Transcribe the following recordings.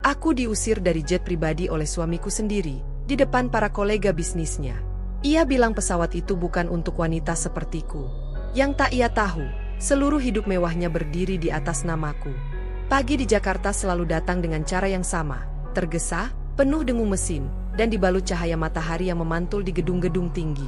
Aku diusir dari jet pribadi oleh suamiku sendiri, di depan para kolega bisnisnya. Ia bilang pesawat itu bukan untuk wanita sepertiku. Yang tak ia tahu, seluruh hidup mewahnya berdiri di atas namaku. Pagi di Jakarta selalu datang dengan cara yang sama, tergesa, penuh dengung mesin, dan dibalut cahaya matahari yang memantul di gedung-gedung tinggi.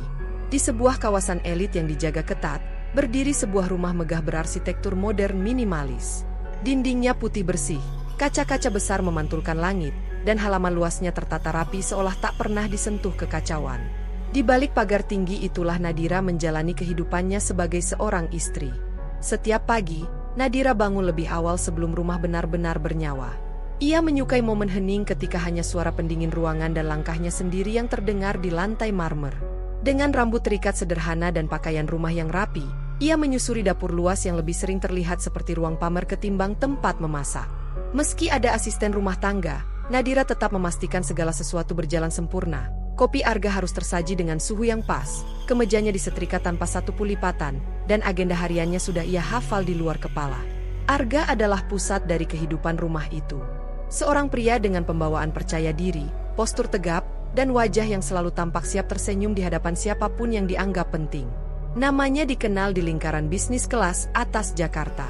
Di sebuah kawasan elit yang dijaga ketat, berdiri sebuah rumah megah berarsitektur modern minimalis. Dindingnya putih bersih, kaca-kaca besar memantulkan langit, dan halaman luasnya tertata rapi seolah tak pernah disentuh kekacauan. Di balik pagar tinggi itulah Nadira menjalani kehidupannya sebagai seorang istri. Setiap pagi, Nadira bangun lebih awal sebelum rumah benar-benar bernyawa. Ia menyukai momen hening ketika hanya suara pendingin ruangan dan langkahnya sendiri yang terdengar di lantai marmer. Dengan rambut terikat sederhana dan pakaian rumah yang rapi, ia menyusuri dapur luas yang lebih sering terlihat seperti ruang pamer ketimbang tempat memasak. Meski ada asisten rumah tangga, Nadira tetap memastikan segala sesuatu berjalan sempurna. Kopi Arga harus tersaji dengan suhu yang pas, kemejanya disetrika tanpa satu pulipatan, dan agenda hariannya sudah ia hafal di luar kepala. Arga adalah pusat dari kehidupan rumah itu. Seorang pria dengan pembawaan percaya diri, postur tegap, dan wajah yang selalu tampak siap tersenyum di hadapan siapapun yang dianggap penting. Namanya dikenal di lingkaran bisnis kelas atas Jakarta.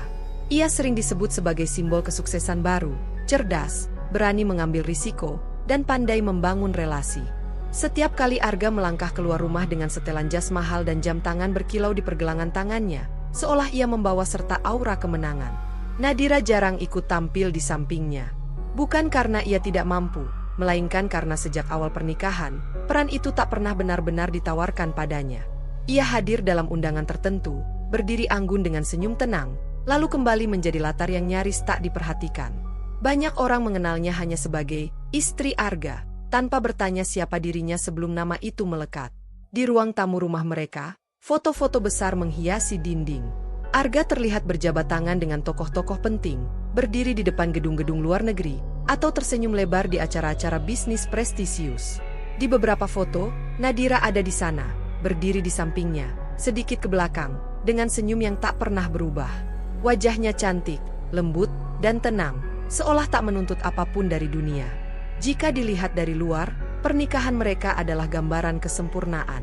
Ia sering disebut sebagai simbol kesuksesan baru, cerdas, berani mengambil risiko, dan pandai membangun relasi. Setiap kali Arga melangkah keluar rumah dengan setelan jas mahal dan jam tangan berkilau di pergelangan tangannya, seolah ia membawa serta aura kemenangan. Nadira jarang ikut tampil di sampingnya. Bukan karena ia tidak mampu, melainkan karena sejak awal pernikahan, peran itu tak pernah benar-benar ditawarkan padanya. Ia hadir dalam undangan tertentu, berdiri anggun dengan senyum tenang, lalu kembali menjadi latar yang nyaris tak diperhatikan. Banyak orang mengenalnya hanya sebagai istri Arga, tanpa bertanya siapa dirinya sebelum nama itu melekat. Di ruang tamu rumah mereka, foto-foto besar menghiasi dinding. Arga terlihat berjabat tangan dengan tokoh-tokoh penting, berdiri di depan gedung-gedung luar negeri, atau tersenyum lebar di acara-acara bisnis prestisius. Di beberapa foto, Nadira ada di sana, berdiri di sampingnya, sedikit ke belakang, dengan senyum yang tak pernah berubah. Wajahnya cantik, lembut, dan tenang, seolah tak menuntut apapun dari dunia. Jika dilihat dari luar, pernikahan mereka adalah gambaran kesempurnaan.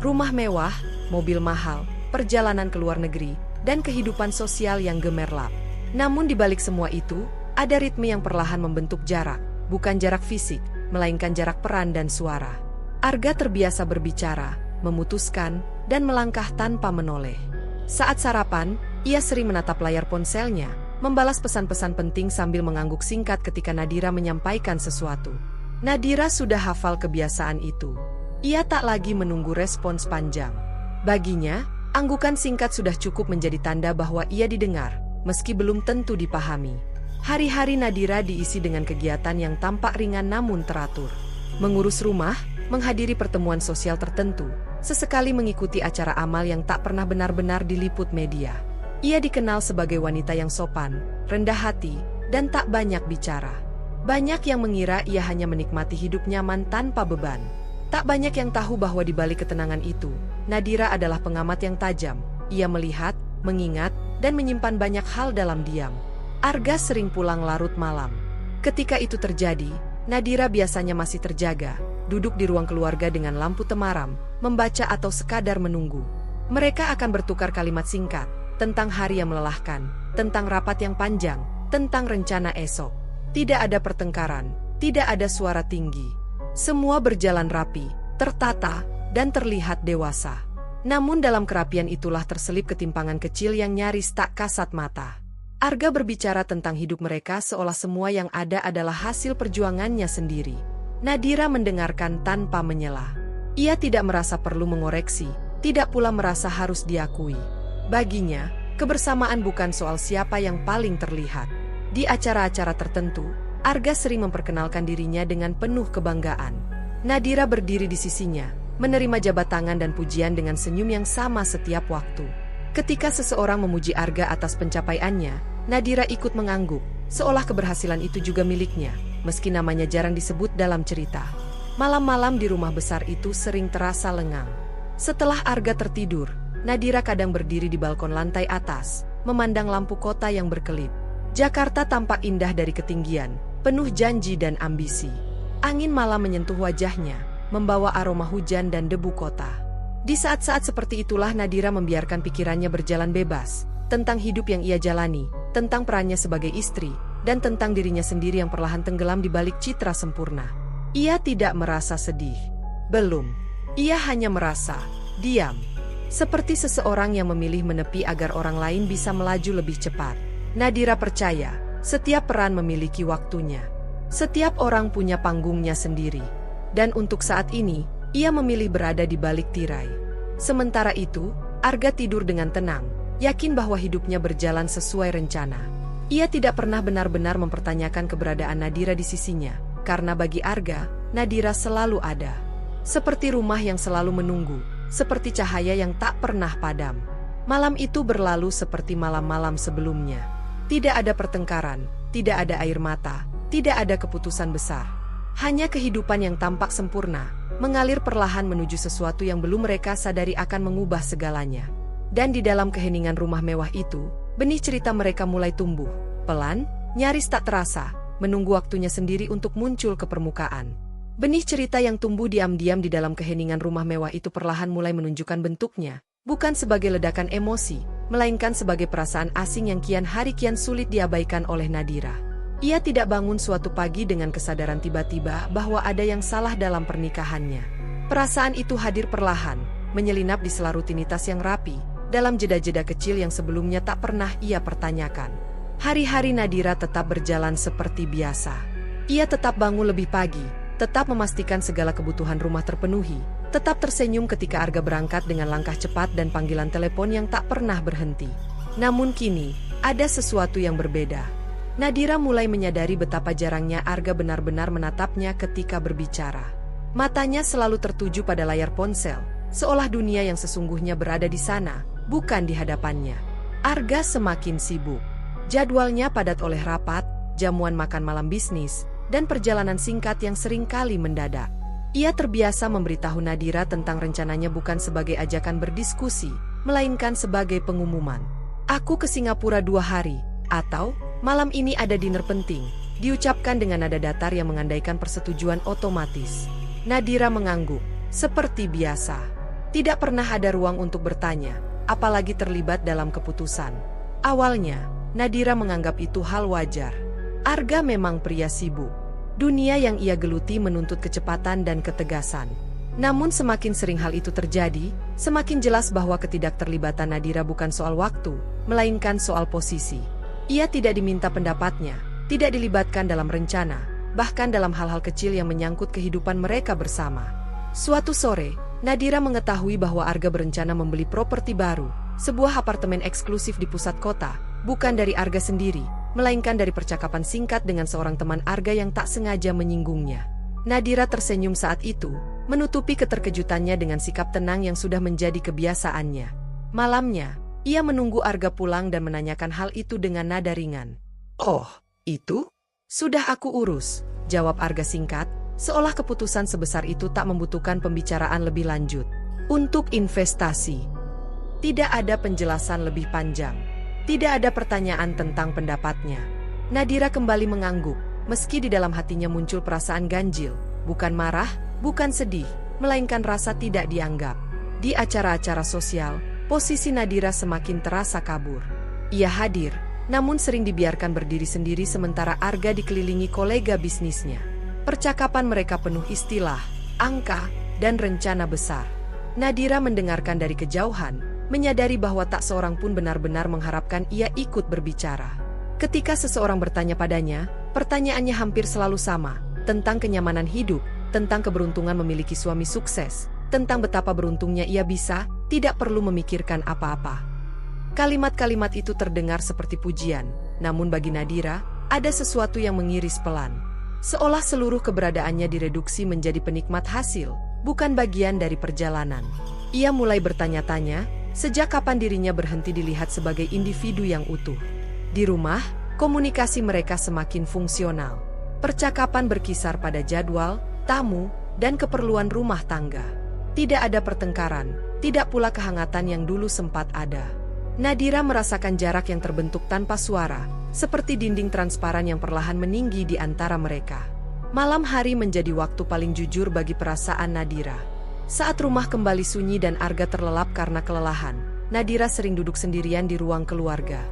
Rumah mewah, mobil mahal, perjalanan ke luar negeri, dan kehidupan sosial yang gemerlap. Namun di balik semua itu, ada ritme yang perlahan membentuk jarak, bukan jarak fisik, melainkan jarak peran dan suara. Arga terbiasa berbicara, memutuskan, dan melangkah tanpa menoleh. Saat sarapan, ia sering menatap layar ponselnya, membalas pesan-pesan penting sambil mengangguk singkat ketika Nadira menyampaikan sesuatu. Nadira sudah hafal kebiasaan itu. Ia tak lagi menunggu respons panjang. Baginya, anggukan singkat sudah cukup menjadi tanda bahwa ia didengar, meski belum tentu dipahami. Hari-hari Nadira diisi dengan kegiatan yang tampak ringan namun teratur. Mengurus rumah, menghadiri pertemuan sosial tertentu, sesekali mengikuti acara amal yang tak pernah benar-benar diliput media. Ia dikenal sebagai wanita yang sopan, rendah hati, dan tak banyak bicara. Banyak yang mengira ia hanya menikmati hidup nyaman tanpa beban. Tak banyak yang tahu bahwa di balik ketenangan itu, Nadira adalah pengamat yang tajam. Ia melihat, mengingat, dan menyimpan banyak hal dalam diam. Arga sering pulang larut malam. Ketika itu terjadi, Nadira biasanya masih terjaga, duduk di ruang keluarga dengan lampu temaram, membaca atau sekadar menunggu. Mereka akan bertukar kalimat singkat, tentang hari yang melelahkan, tentang rapat yang panjang, tentang rencana esok. Tidak ada pertengkaran, tidak ada suara tinggi. Semua berjalan rapi, tertata, dan terlihat dewasa. Namun dalam kerapian itulah terselip ketimpangan kecil yang nyaris tak kasat mata. Arga berbicara tentang hidup mereka seolah semua yang ada adalah hasil perjuangannya sendiri. Nadira mendengarkan tanpa menyela. Ia tidak merasa perlu mengoreksi, tidak pula merasa harus diakui. Baginya, kebersamaan bukan soal siapa yang paling terlihat. Di acara-acara tertentu, Arga sering memperkenalkan dirinya dengan penuh kebanggaan. Nadira berdiri di sisinya, menerima jabat tangan dan pujian dengan senyum yang sama setiap waktu. Ketika seseorang memuji Arga atas pencapaiannya, Nadira ikut mengangguk, seolah keberhasilan itu juga miliknya, meski namanya jarang disebut dalam cerita. Malam-malam di rumah besar itu sering terasa lengang. Setelah Arga tertidur, Nadira kadang berdiri di balkon lantai atas, memandang lampu kota yang berkelip. Jakarta tampak indah dari ketinggian, penuh janji dan ambisi. Angin malam menyentuh wajahnya, membawa aroma hujan dan debu kota. Di saat-saat seperti itulah Nadira membiarkan pikirannya berjalan bebas, tentang hidup yang ia jalani, tentang perannya sebagai istri, dan tentang dirinya sendiri yang perlahan tenggelam di balik citra sempurna. Ia tidak merasa sedih. Belum. Ia hanya merasa diam. Seperti seseorang yang memilih menepi agar orang lain bisa melaju lebih cepat. Nadira percaya, setiap peran memiliki waktunya. Setiap orang punya panggungnya sendiri. Dan untuk saat ini, ia memilih berada di balik tirai. Sementara itu, Arga tidur dengan tenang, yakin bahwa hidupnya berjalan sesuai rencana. Ia tidak pernah benar-benar mempertanyakan keberadaan Nadira di sisinya, karena bagi Arga, Nadira selalu ada. Seperti rumah yang selalu menunggu, seperti cahaya yang tak pernah padam. Malam itu berlalu seperti malam-malam sebelumnya. Tidak ada pertengkaran, tidak ada air mata, tidak ada keputusan besar. Hanya kehidupan yang tampak sempurna, mengalir perlahan menuju sesuatu yang belum mereka sadari akan mengubah segalanya. Dan di dalam keheningan rumah mewah itu, benih cerita mereka mulai tumbuh, pelan, nyaris tak terasa, menunggu waktunya sendiri untuk muncul ke permukaan. Benih cerita yang tumbuh diam-diam di dalam keheningan rumah mewah itu perlahan mulai menunjukkan bentuknya, bukan sebagai ledakan emosi, melainkan sebagai perasaan asing yang kian hari kian sulit diabaikan oleh Nadira. Ia tidak bangun suatu pagi dengan kesadaran tiba-tiba bahwa ada yang salah dalam pernikahannya. Perasaan itu hadir perlahan, menyelinap di sela rutinitas yang rapi, dalam jeda-jeda kecil yang sebelumnya tak pernah ia pertanyakan. Hari-hari Nadira tetap berjalan seperti biasa. Ia tetap bangun lebih pagi, tetap memastikan segala kebutuhan rumah terpenuhi, tetap tersenyum ketika Arga berangkat dengan langkah cepat dan panggilan telepon yang tak pernah berhenti. Namun kini, ada sesuatu yang berbeda. Nadira mulai menyadari betapa jarangnya Arga benar-benar menatapnya ketika berbicara. Matanya selalu tertuju pada layar ponsel, seolah dunia yang sesungguhnya berada di sana, bukan di hadapannya. Arga semakin sibuk. Jadwalnya padat oleh rapat, jamuan makan malam bisnis, dan perjalanan singkat yang sering kali mendadak. Ia terbiasa memberitahu Nadira tentang rencananya bukan sebagai ajakan berdiskusi, melainkan sebagai pengumuman. "Aku ke Singapura 2 hari," atau "malam ini ada dinner penting," diucapkan dengan nada datar yang mengandaikan persetujuan otomatis. Nadira mengangguk, seperti biasa. Tidak pernah ada ruang untuk bertanya, apalagi terlibat dalam keputusan. Awalnya, Nadira menganggap itu hal wajar. Arga memang pria sibuk. Dunia yang ia geluti menuntut kecepatan dan ketegasan. Namun semakin sering hal itu terjadi, semakin jelas bahwa ketidakterlibatan Nadira bukan soal waktu, melainkan soal posisi. Ia tidak diminta pendapatnya, tidak dilibatkan dalam rencana, bahkan dalam hal-hal kecil yang menyangkut kehidupan mereka bersama. Suatu sore, Nadira mengetahui bahwa Arga berencana membeli properti baru, sebuah apartemen eksklusif di pusat kota, bukan dari Arga sendiri, melainkan dari percakapan singkat dengan seorang teman Arga yang tak sengaja menyinggungnya. Nadira tersenyum saat itu, menutupi keterkejutannya dengan sikap tenang yang sudah menjadi kebiasaannya. Malamnya, ia menunggu Arga pulang dan menanyakan hal itu dengan nada ringan. "Oh, itu? Sudah aku urus," jawab Arga singkat, seolah keputusan sebesar itu tak membutuhkan pembicaraan lebih lanjut. "Untuk investasi." Tidak ada penjelasan lebih panjang. Tidak ada pertanyaan tentang pendapatnya. Nadira kembali mengangguk, meski di dalam hatinya muncul perasaan ganjil, bukan marah, bukan sedih, melainkan rasa tidak dianggap. Di acara-acara sosial, posisi Nadira semakin terasa kabur. Ia hadir, namun sering dibiarkan berdiri sendiri sementara Arga dikelilingi kolega bisnisnya. Percakapan mereka penuh istilah, angka, dan rencana besar. Nadira mendengarkan dari kejauhan, menyadari bahwa tak seorang pun benar-benar mengharapkan ia ikut berbicara. Ketika seseorang bertanya padanya, pertanyaannya hampir selalu sama, tentang kenyamanan hidup, tentang keberuntungan memiliki suami sukses, tentang betapa beruntungnya ia bisa, tidak perlu memikirkan apa-apa. Kalimat-kalimat itu terdengar seperti pujian, namun bagi Nadira, ada sesuatu yang mengiris pelan. Seolah seluruh keberadaannya direduksi menjadi penikmat hasil, bukan bagian dari perjalanan. Ia mulai bertanya-tanya, sejak kapan dirinya berhenti dilihat sebagai individu yang utuh. Di rumah, komunikasi mereka semakin fungsional. Percakapan berkisar pada jadwal, tamu, dan keperluan rumah tangga. Tidak ada pertengkaran, tidak pula kehangatan yang dulu sempat ada. Nadira merasakan jarak yang terbentuk tanpa suara, seperti dinding transparan yang perlahan meninggi di antara mereka. Malam hari menjadi waktu paling jujur bagi perasaan Nadira. Saat rumah kembali sunyi dan Arga terlelap karena kelelahan, Nadira sering duduk sendirian di ruang keluarga.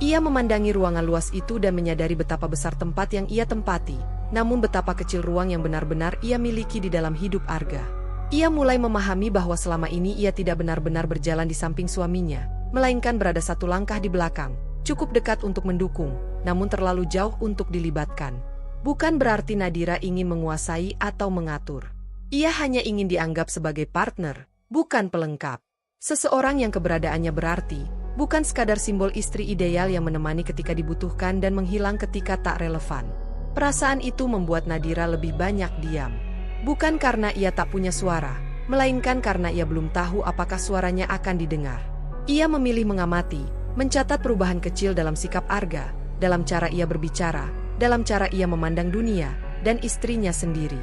Ia memandangi ruangan luas itu dan menyadari betapa besar tempat yang ia tempati, namun betapa kecil ruang yang benar-benar ia miliki di dalam hidup Arga. Ia mulai memahami bahwa selama ini ia tidak benar-benar berjalan di samping suaminya, melainkan berada satu langkah di belakang, cukup dekat untuk mendukung, namun terlalu jauh untuk dilibatkan. Bukan berarti Nadira ingin menguasai atau mengatur. Ia hanya ingin dianggap sebagai partner, bukan pelengkap. Seseorang yang keberadaannya berarti, bukan sekadar simbol istri ideal yang menemani ketika dibutuhkan dan menghilang ketika tak relevan. Perasaan itu membuat Nadira lebih banyak diam. Bukan karena ia tak punya suara, melainkan karena ia belum tahu apakah suaranya akan didengar. Ia memilih mengamati, mencatat perubahan kecil dalam sikap Arga, dalam cara ia berbicara, dalam cara ia memandang dunia, dan istrinya sendiri.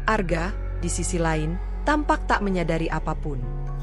Arga, di sisi lain, tampak tak menyadari apapun.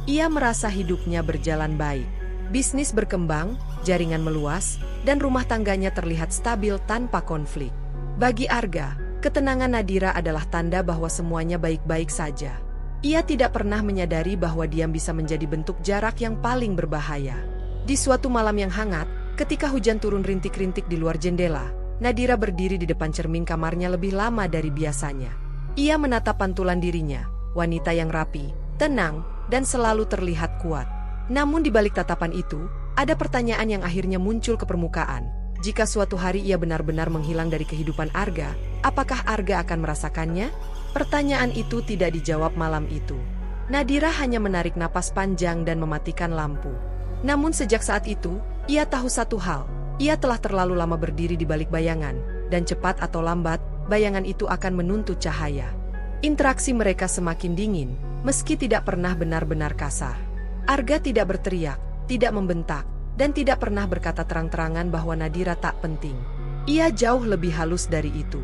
Ia merasa hidupnya berjalan baik. Bisnis berkembang, jaringan meluas, dan rumah tangganya terlihat stabil tanpa konflik. Bagi Arga, ketenangan Nadira adalah tanda bahwa semuanya baik-baik saja. Ia tidak pernah menyadari bahwa diam bisa menjadi bentuk jarak yang paling berbahaya. Di suatu malam yang hangat, ketika hujan turun rintik-rintik di luar jendela, Nadira berdiri di depan cermin kamarnya lebih lama dari biasanya. Ia menatap pantulan dirinya, wanita yang rapi, tenang, dan selalu terlihat kuat. Namun di balik tatapan itu, ada pertanyaan yang akhirnya muncul ke permukaan. Jika suatu hari ia benar-benar menghilang dari kehidupan Arga, apakah Arga akan merasakannya? Pertanyaan itu tidak dijawab malam itu. Nadira hanya menarik napas panjang dan mematikan lampu. Namun sejak saat itu, ia tahu satu hal. Ia telah terlalu lama berdiri di balik bayangan, dan cepat atau lambat, bayangan itu akan menuntut cahaya. Interaksi mereka semakin dingin, meski tidak pernah benar-benar kasar. Arga tidak berteriak, tidak membentak, dan tidak pernah berkata terang-terangan bahwa Nadira tak penting. Ia jauh lebih halus dari itu.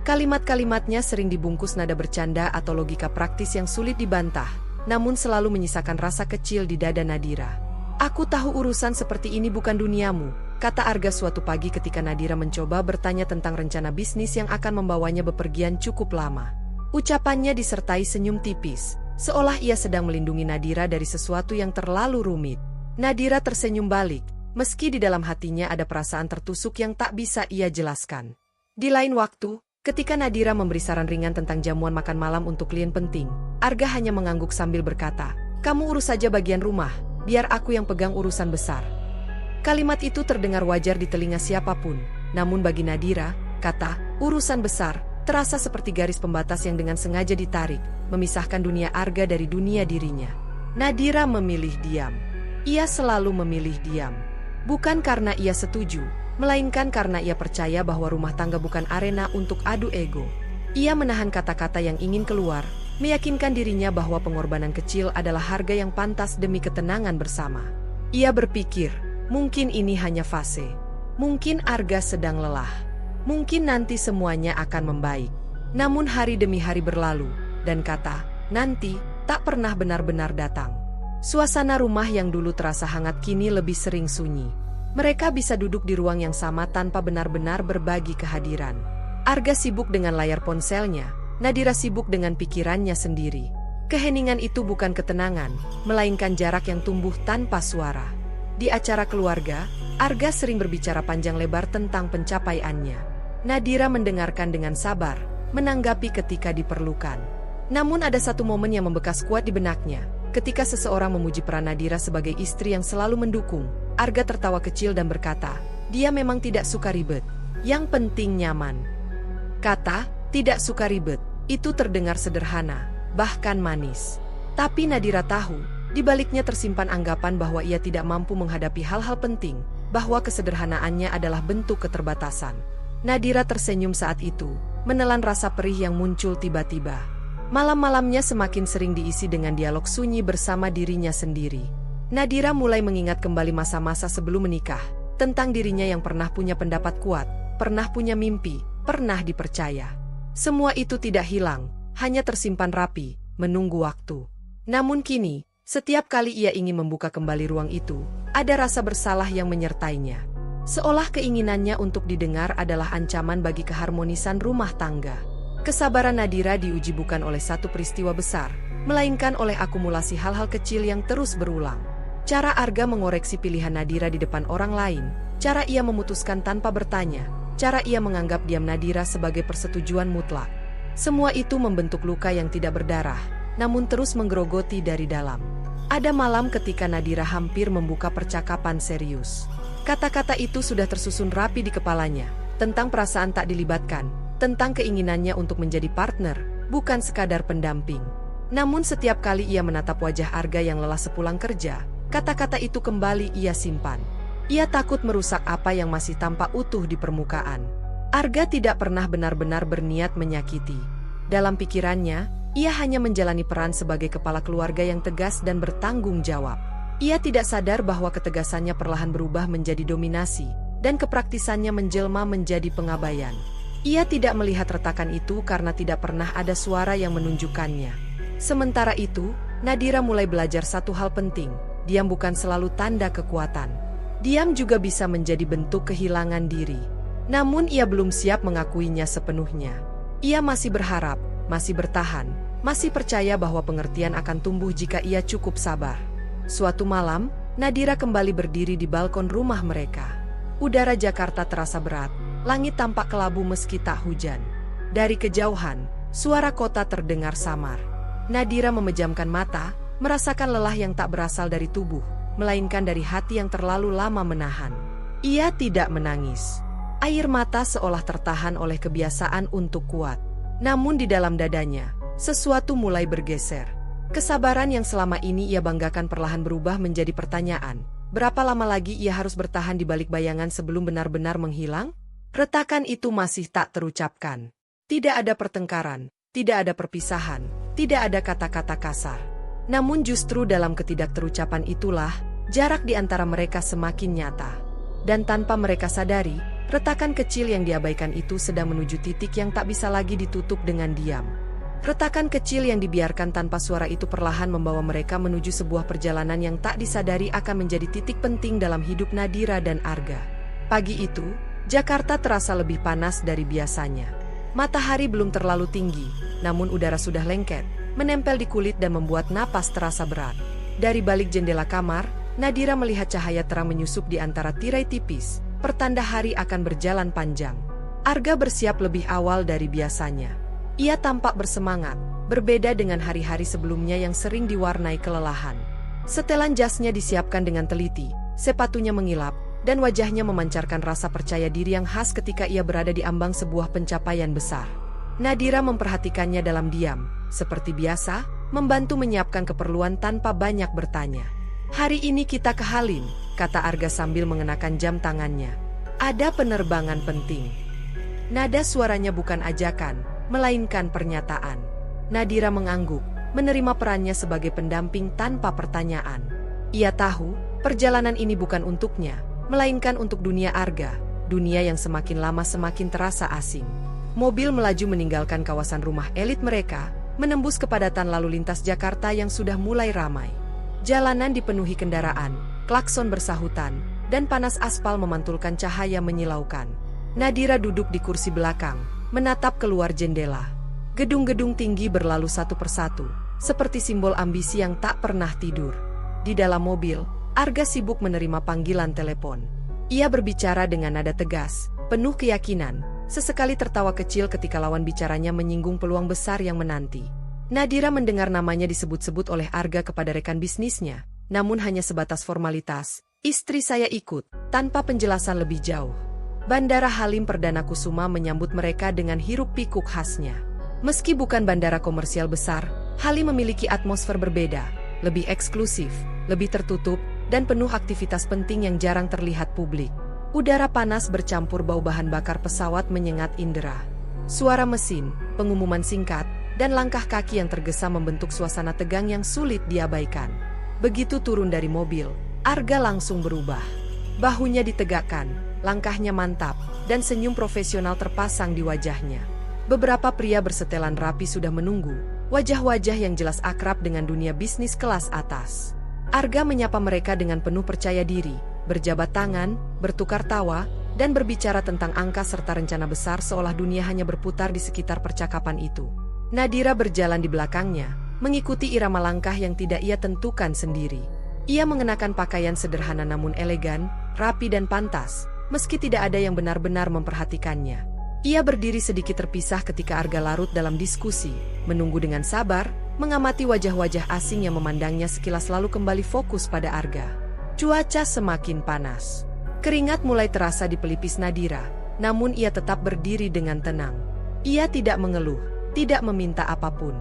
Kalimat-kalimatnya sering dibungkus nada bercanda atau logika praktis yang sulit dibantah, namun selalu menyisakan rasa kecil di dada Nadira. "Aku tahu urusan seperti ini bukan duniamu," kata Arga suatu pagi ketika Nadira mencoba bertanya tentang rencana bisnis yang akan membawanya bepergian cukup lama. Ucapannya disertai senyum tipis, seolah ia sedang melindungi Nadira dari sesuatu yang terlalu rumit. Nadira tersenyum balik, meski di dalam hatinya ada perasaan tertusuk yang tak bisa ia jelaskan. Di lain waktu, ketika Nadira memberi saran ringan tentang jamuan makan malam untuk klien penting, Arga hanya mengangguk sambil berkata, "Kamu urus saja bagian rumah, biar aku yang pegang urusan besar." Kalimat itu terdengar wajar di telinga siapapun, namun bagi Nadira, kata "urusan besar" terasa seperti garis pembatas yang dengan sengaja ditarik, memisahkan dunia Arga dari dunia dirinya. Nadira memilih diam. Ia selalu memilih diam. Bukan karena ia setuju, melainkan karena ia percaya bahwa rumah tangga bukan arena untuk adu ego. Ia menahan kata-kata yang ingin keluar, meyakinkan dirinya bahwa pengorbanan kecil adalah harga yang pantas demi ketenangan bersama. Ia berpikir, mungkin ini hanya fase. Mungkin Arga sedang lelah. Mungkin nanti semuanya akan membaik. Namun hari demi hari berlalu, dan kata "nanti" tak pernah benar-benar datang. Suasana rumah yang dulu terasa hangat kini lebih sering sunyi. Mereka bisa duduk di ruang yang sama tanpa benar-benar berbagi kehadiran. Arga sibuk dengan layar ponselnya, Nadira sibuk dengan pikirannya sendiri. Keheningan itu bukan ketenangan, melainkan jarak yang tumbuh tanpa suara. Di acara keluarga, Arga sering berbicara panjang lebar tentang pencapaiannya. Nadira mendengarkan dengan sabar, menanggapi ketika diperlukan. Namun ada satu momen yang membekas kuat di benaknya. Ketika seseorang memuji peran Nadira sebagai istri yang selalu mendukung, Arga tertawa kecil dan berkata, "Dia memang tidak suka ribet. Yang penting nyaman." Kata, "tidak suka ribet," itu terdengar sederhana, bahkan manis. Tapi Nadira tahu, di baliknya tersimpan anggapan bahwa ia tidak mampu menghadapi hal-hal penting, bahwa kesederhanaannya adalah bentuk keterbatasan. Nadira tersenyum saat itu, menelan rasa perih yang muncul tiba-tiba. Malam-malamnya semakin sering diisi dengan dialog sunyi bersama dirinya sendiri. Nadira mulai mengingat kembali masa-masa sebelum menikah, tentang dirinya yang pernah punya pendapat kuat, pernah punya mimpi, pernah dipercaya. Semua itu tidak hilang, hanya tersimpan rapi, menunggu waktu. Namun kini, setiap kali ia ingin membuka kembali ruang itu, ada rasa bersalah yang menyertainya. Seolah keinginannya untuk didengar adalah ancaman bagi keharmonisan rumah tangga. Kesabaran Nadira diuji bukan oleh satu peristiwa besar, melainkan oleh akumulasi hal-hal kecil yang terus berulang. Cara Arga mengoreksi pilihan Nadira di depan orang lain, cara ia memutuskan tanpa bertanya, cara ia menganggap diam Nadira sebagai persetujuan mutlak. Semua itu membentuk luka yang tidak berdarah, namun terus menggerogoti dari dalam. Ada malam ketika Nadira hampir membuka percakapan serius. Kata-kata itu sudah tersusun rapi di kepalanya, tentang perasaan tak dilibatkan, tentang keinginannya untuk menjadi partner, bukan sekadar pendamping. Namun setiap kali ia menatap wajah Arga yang lelah sepulang kerja, kata-kata itu kembali ia simpan. Ia takut merusak apa yang masih tampak utuh di permukaan. Arga tidak pernah benar-benar berniat menyakiti. Dalam pikirannya, ia hanya menjalani peran sebagai kepala keluarga yang tegas dan bertanggung jawab. Ia tidak sadar bahwa ketegasannya perlahan berubah menjadi dominasi, dan kepraktisannya menjelma menjadi pengabaian. Ia tidak melihat retakan itu karena tidak pernah ada suara yang menunjukkannya. Sementara itu, Nadira mulai belajar satu hal penting, diam bukan selalu tanda kekuatan. Diam juga bisa menjadi bentuk kehilangan diri. Namun ia belum siap mengakuinya sepenuhnya. Ia masih berharap, masih bertahan, masih percaya bahwa pengertian akan tumbuh jika ia cukup sabar. Suatu malam, Nadira kembali berdiri di balkon rumah mereka. Udara Jakarta terasa berat, langit tampak kelabu meski tak hujan. Dari kejauhan, suara kota terdengar samar. Nadira memejamkan mata, merasakan lelah yang tak berasal dari tubuh, melainkan dari hati yang terlalu lama menahan. Ia tidak menangis. Air mata seolah tertahan oleh kebiasaan untuk kuat. Namun di dalam dadanya, sesuatu mulai bergeser. Kesabaran yang selama ini ia banggakan perlahan berubah menjadi pertanyaan. Berapa lama lagi ia harus bertahan di balik bayangan sebelum benar-benar menghilang? Retakan itu masih tak terucapkan. Tidak ada pertengkaran, tidak ada perpisahan, tidak ada kata-kata kasar. Namun justru dalam ketidakterucapan itulah, jarak di antara mereka semakin nyata. Dan tanpa mereka sadari, retakan kecil yang diabaikan itu sedang menuju titik yang tak bisa lagi ditutup dengan diam. Retakan kecil yang dibiarkan tanpa suara itu perlahan membawa mereka menuju sebuah perjalanan yang tak disadari akan menjadi titik penting dalam hidup Nadira dan Arga. Pagi itu, Jakarta terasa lebih panas dari biasanya. Matahari belum terlalu tinggi, namun udara sudah lengket, menempel di kulit dan membuat napas terasa berat. Dari balik jendela kamar, Nadira melihat cahaya terang menyusup di antara tirai tipis, pertanda hari akan berjalan panjang. Arga bersiap lebih awal dari biasanya. Ia tampak bersemangat, berbeda dengan hari-hari sebelumnya yang sering diwarnai kelelahan. Setelan jasnya disiapkan dengan teliti, sepatunya mengilap, dan wajahnya memancarkan rasa percaya diri yang khas ketika ia berada di ambang sebuah pencapaian besar. Nadira memperhatikannya dalam diam, seperti biasa, membantu menyiapkan keperluan tanpa banyak bertanya. "Hari ini kita ke Halim," kata Arga sambil mengenakan jam tangannya. "Ada penerbangan penting." Nada suaranya bukan ajakan, melainkan pernyataan. Nadira mengangguk, menerima perannya sebagai pendamping tanpa pertanyaan. Ia tahu, perjalanan ini bukan untuknya, melainkan untuk dunia Arga, dunia yang semakin lama semakin terasa asing. Mobil melaju meninggalkan kawasan rumah elit mereka, menembus kepadatan lalu lintas Jakarta yang sudah mulai ramai. Jalanan dipenuhi kendaraan, klakson bersahutan, dan panas aspal memantulkan cahaya menyilaukan. Nadira duduk di kursi belakang, menatap keluar jendela. Gedung-gedung tinggi berlalu satu persatu, seperti simbol ambisi yang tak pernah tidur. Di dalam mobil, Arga sibuk menerima panggilan telepon. Ia berbicara dengan nada tegas, penuh keyakinan, sesekali tertawa kecil ketika lawan bicaranya menyinggung peluang besar yang menanti. Nadira mendengar namanya disebut-sebut oleh Arga kepada rekan bisnisnya, namun hanya sebatas formalitas. "Istri saya ikut," tanpa penjelasan lebih jauh. Bandara Halim Perdana Kusuma menyambut mereka dengan hiruk-pikuk khasnya. Meski bukan bandara komersial besar, Halim memiliki atmosfer berbeda, lebih eksklusif, lebih tertutup, dan penuh aktivitas penting yang jarang terlihat publik. Udara panas bercampur bau bahan bakar pesawat menyengat indera. Suara mesin, pengumuman singkat, dan langkah kaki yang tergesa membentuk suasana tegang yang sulit diabaikan. Begitu turun dari mobil, Arga langsung berubah. Bahunya ditegakkan, langkahnya mantap, dan senyum profesional terpasang di wajahnya. Beberapa pria bersetelan rapi sudah menunggu, wajah-wajah yang jelas akrab dengan dunia bisnis kelas atas. Arga menyapa mereka dengan penuh percaya diri, berjabat tangan, bertukar tawa, dan berbicara tentang angka serta rencana besar seolah dunia hanya berputar di sekitar percakapan itu. Nadira berjalan di belakangnya, mengikuti irama langkah yang tidak ia tentukan sendiri. Ia mengenakan pakaian sederhana namun elegan, rapi dan pantas, meski tidak ada yang benar-benar memperhatikannya. Ia berdiri sedikit terpisah ketika Arga larut dalam diskusi, menunggu dengan sabar, mengamati wajah-wajah asing yang memandangnya sekilas lalu kembali fokus pada Arga. Cuaca semakin panas. Keringat mulai terasa di pelipis Nadira, namun ia tetap berdiri dengan tenang. Ia tidak mengeluh, tidak meminta apapun.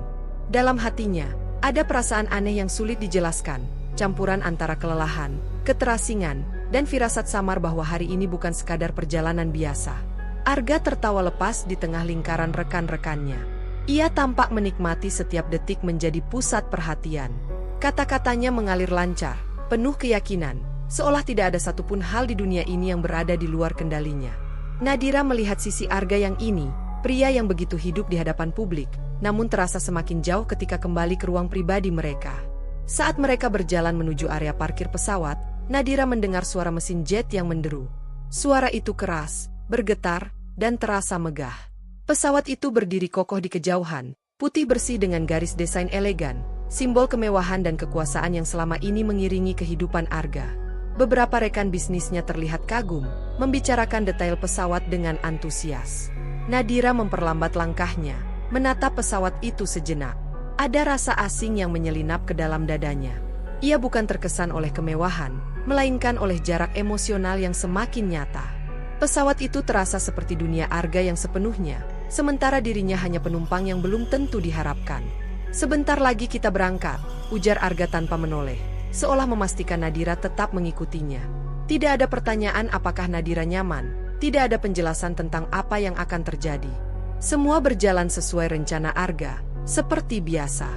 Dalam hatinya, ada perasaan aneh yang sulit dijelaskan, campuran antara kelelahan, keterasingan, dan firasat samar bahwa hari ini bukan sekadar perjalanan biasa. Arga tertawa lepas di tengah lingkaran rekan-rekannya. Ia tampak menikmati setiap detik menjadi pusat perhatian. Kata-katanya mengalir lancar, penuh keyakinan, seolah tidak ada satupun hal di dunia ini yang berada di luar kendalinya. Nadira melihat sisi Arga yang ini, pria yang begitu hidup di hadapan publik, namun terasa semakin jauh ketika kembali ke ruang pribadi mereka. Saat mereka berjalan menuju area parkir pesawat, Nadira mendengar suara mesin jet yang menderu. Suara itu keras, bergetar, dan terasa megah. Pesawat itu berdiri kokoh di kejauhan, putih bersih dengan garis desain elegan, simbol kemewahan dan kekuasaan yang selama ini mengiringi kehidupan Arga. Beberapa rekan bisnisnya terlihat kagum, membicarakan detail pesawat dengan antusias. Nadira memperlambat langkahnya, menatap pesawat itu sejenak. Ada rasa asing yang menyelinap ke dalam dadanya. Ia bukan terkesan oleh kemewahan, melainkan oleh jarak emosional yang semakin nyata. Pesawat itu terasa seperti dunia Arga yang sepenuhnya, sementara dirinya hanya penumpang yang belum tentu diharapkan. Sebentar lagi kita berangkat, ujar Arga tanpa menoleh, seolah memastikan Nadira tetap mengikutinya. Tidak ada pertanyaan apakah Nadira nyaman, tidak ada penjelasan tentang apa yang akan terjadi. Semua berjalan sesuai rencana Arga, seperti biasa.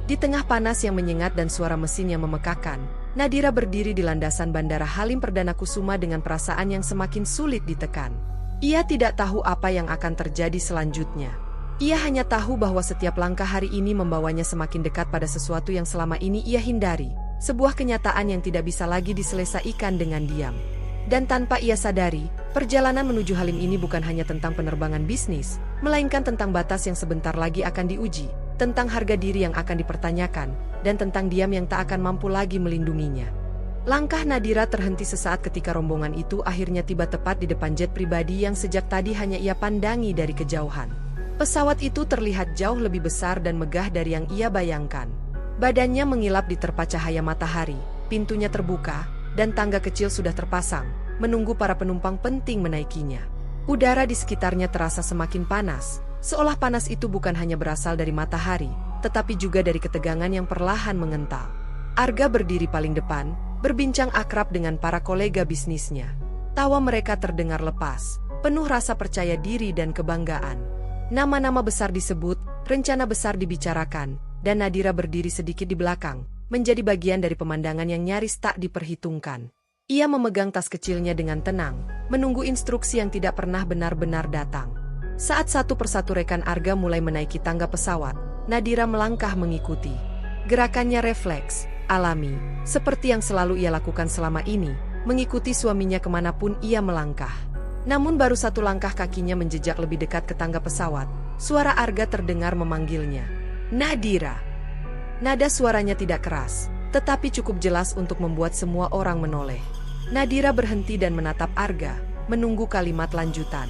Di tengah panas yang menyengat dan suara mesin yang memekakan, Nadira berdiri di landasan Bandara Halim Perdana Kusuma dengan perasaan yang semakin sulit ditekan. Ia tidak tahu apa yang akan terjadi selanjutnya. Ia hanya tahu bahwa setiap langkah hari ini membawanya semakin dekat pada sesuatu yang selama ini ia hindari, sebuah kenyataan yang tidak bisa lagi diselesaikan dengan diam. Dan tanpa ia sadari, perjalanan menuju Halim ini bukan hanya tentang penerbangan bisnis, melainkan tentang batas yang sebentar lagi akan diuji, tentang harga diri yang akan dipertanyakan, dan tentang diam yang tak akan mampu lagi melindunginya. Langkah Nadira terhenti sesaat ketika rombongan itu akhirnya tiba tepat di depan jet pribadi yang sejak tadi hanya ia pandangi dari kejauhan. Pesawat itu terlihat jauh lebih besar dan megah dari yang ia bayangkan. Badannya mengilap di terpa cahaya matahari, pintunya terbuka, dan tangga kecil sudah terpasang, menunggu para penumpang penting menaikinya. Udara di sekitarnya terasa semakin panas, seolah panas itu bukan hanya berasal dari matahari, tetapi juga dari ketegangan yang perlahan mengental. Arga berdiri paling depan, berbincang akrab dengan para kolega bisnisnya. Tawa mereka terdengar lepas, penuh rasa percaya diri dan kebanggaan. Nama-nama besar disebut, rencana besar dibicarakan, dan Nadira berdiri sedikit di belakang, menjadi bagian dari pemandangan yang nyaris tak diperhitungkan. Ia memegang tas kecilnya dengan tenang, menunggu instruksi yang tidak pernah benar-benar datang. Saat satu persatu rekan Arga mulai menaiki tangga pesawat, Nadira melangkah mengikuti. Gerakannya refleks, alami, seperti yang selalu ia lakukan selama ini, mengikuti suaminya kemanapun ia melangkah. Namun baru satu langkah kakinya menjejak lebih dekat ke tangga pesawat, suara Arga terdengar memanggilnya. Nadira! Nada suaranya tidak keras, tetapi cukup jelas untuk membuat semua orang menoleh. Nadira berhenti dan menatap Arga, menunggu kalimat lanjutan.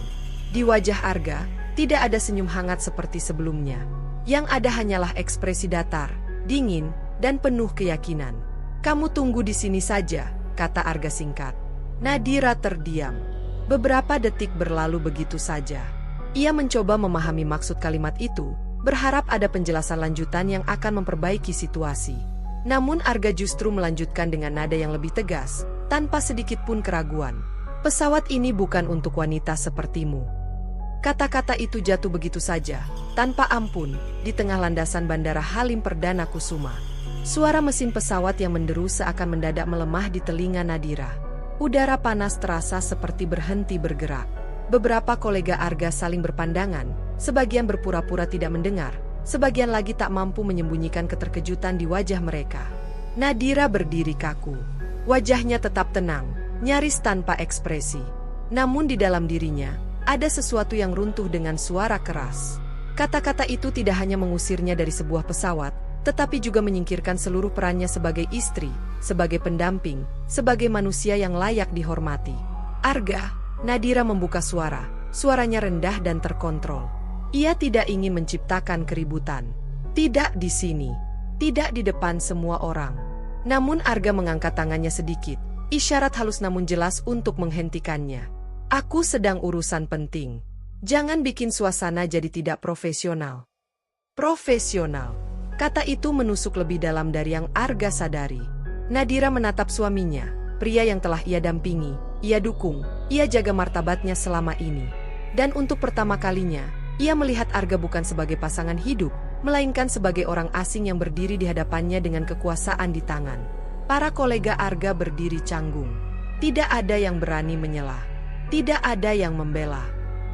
Di wajah Arga, tidak ada senyum hangat seperti sebelumnya. Yang ada hanyalah ekspresi datar, dingin, dan penuh keyakinan. Kamu tunggu di sini saja, kata Arga singkat. Nadira terdiam. Beberapa detik berlalu begitu saja. Ia mencoba memahami maksud kalimat itu, berharap ada penjelasan lanjutan yang akan memperbaiki situasi. Namun Arga justru melanjutkan dengan nada yang lebih tegas, tanpa sedikit pun keraguan. Pesawat ini bukan untuk wanita sepertimu. Kata-kata itu jatuh begitu saja, tanpa ampun, di tengah landasan Bandara Halim Perdana Kusuma. Suara mesin pesawat yang menderu seakan mendadak melemah di telinga Nadira. Udara panas terasa seperti berhenti bergerak. Beberapa kolega Arga saling berpandangan, sebagian berpura-pura tidak mendengar, sebagian lagi tak mampu menyembunyikan keterkejutan di wajah mereka. Nadira berdiri kaku. Wajahnya tetap tenang, nyaris tanpa ekspresi. Namun di dalam dirinya, ada sesuatu yang runtuh dengan suara keras. Kata-kata itu tidak hanya mengusirnya dari sebuah pesawat, tetapi juga menyingkirkan seluruh perannya sebagai istri, sebagai pendamping, sebagai manusia yang layak dihormati. "Arga," Nadira membuka suara, suaranya rendah dan terkontrol. Ia tidak ingin menciptakan keributan. Tidak di sini. Tidak di depan semua orang. Namun Arga mengangkat tangannya sedikit, isyarat halus namun jelas untuk menghentikannya. "Aku sedang urusan penting. Jangan bikin suasana jadi tidak profesional." Profesional. Kata itu menusuk lebih dalam dari yang Arga sadari. Nadira menatap suaminya, pria yang telah ia dampingi, ia dukung, ia jaga martabatnya selama ini. Dan untuk pertama kalinya, ia melihat Arga bukan sebagai pasangan hidup, melainkan sebagai orang asing yang berdiri di hadapannya dengan kekuasaan di tangan. Para kolega Arga berdiri canggung. Tidak ada yang berani menyela. Tidak ada yang membela.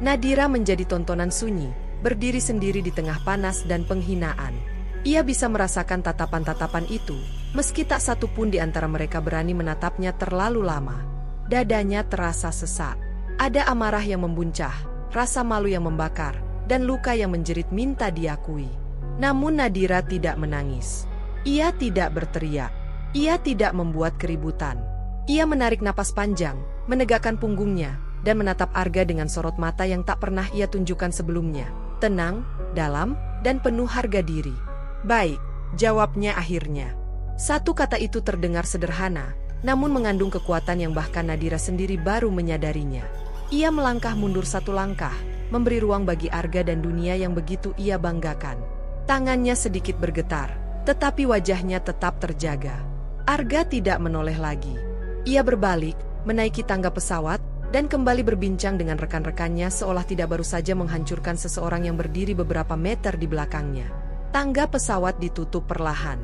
Nadira menjadi tontonan sunyi, berdiri sendiri di tengah panas dan penghinaan. Ia bisa merasakan tatapan-tatapan itu, meski tak satu pun di antara mereka berani menatapnya terlalu lama. Dadanya terasa sesak. Ada amarah yang membuncah, rasa malu yang membakar, dan luka yang menjerit minta diakui. Namun Nadira tidak menangis. Ia tidak berteriak. Ia tidak membuat keributan. Ia menarik napas panjang, menegakkan punggungnya, dan menatap Arga dengan sorot mata yang tak pernah ia tunjukkan sebelumnya. Tenang, dalam, dan penuh harga diri. "Baik," jawabnya akhirnya. Satu kata itu terdengar sederhana, namun mengandung kekuatan yang bahkan Nadira sendiri baru menyadarinya. Ia melangkah mundur satu langkah, memberi ruang bagi Arga dan dunia yang begitu ia banggakan. Tangannya sedikit bergetar, tetapi wajahnya tetap terjaga. Arga tidak menoleh lagi. Ia berbalik, menaiki tangga pesawat, dan kembali berbincang dengan rekan-rekannya seolah tidak baru saja menghancurkan seseorang yang berdiri beberapa meter di belakangnya. Tangga pesawat ditutup perlahan.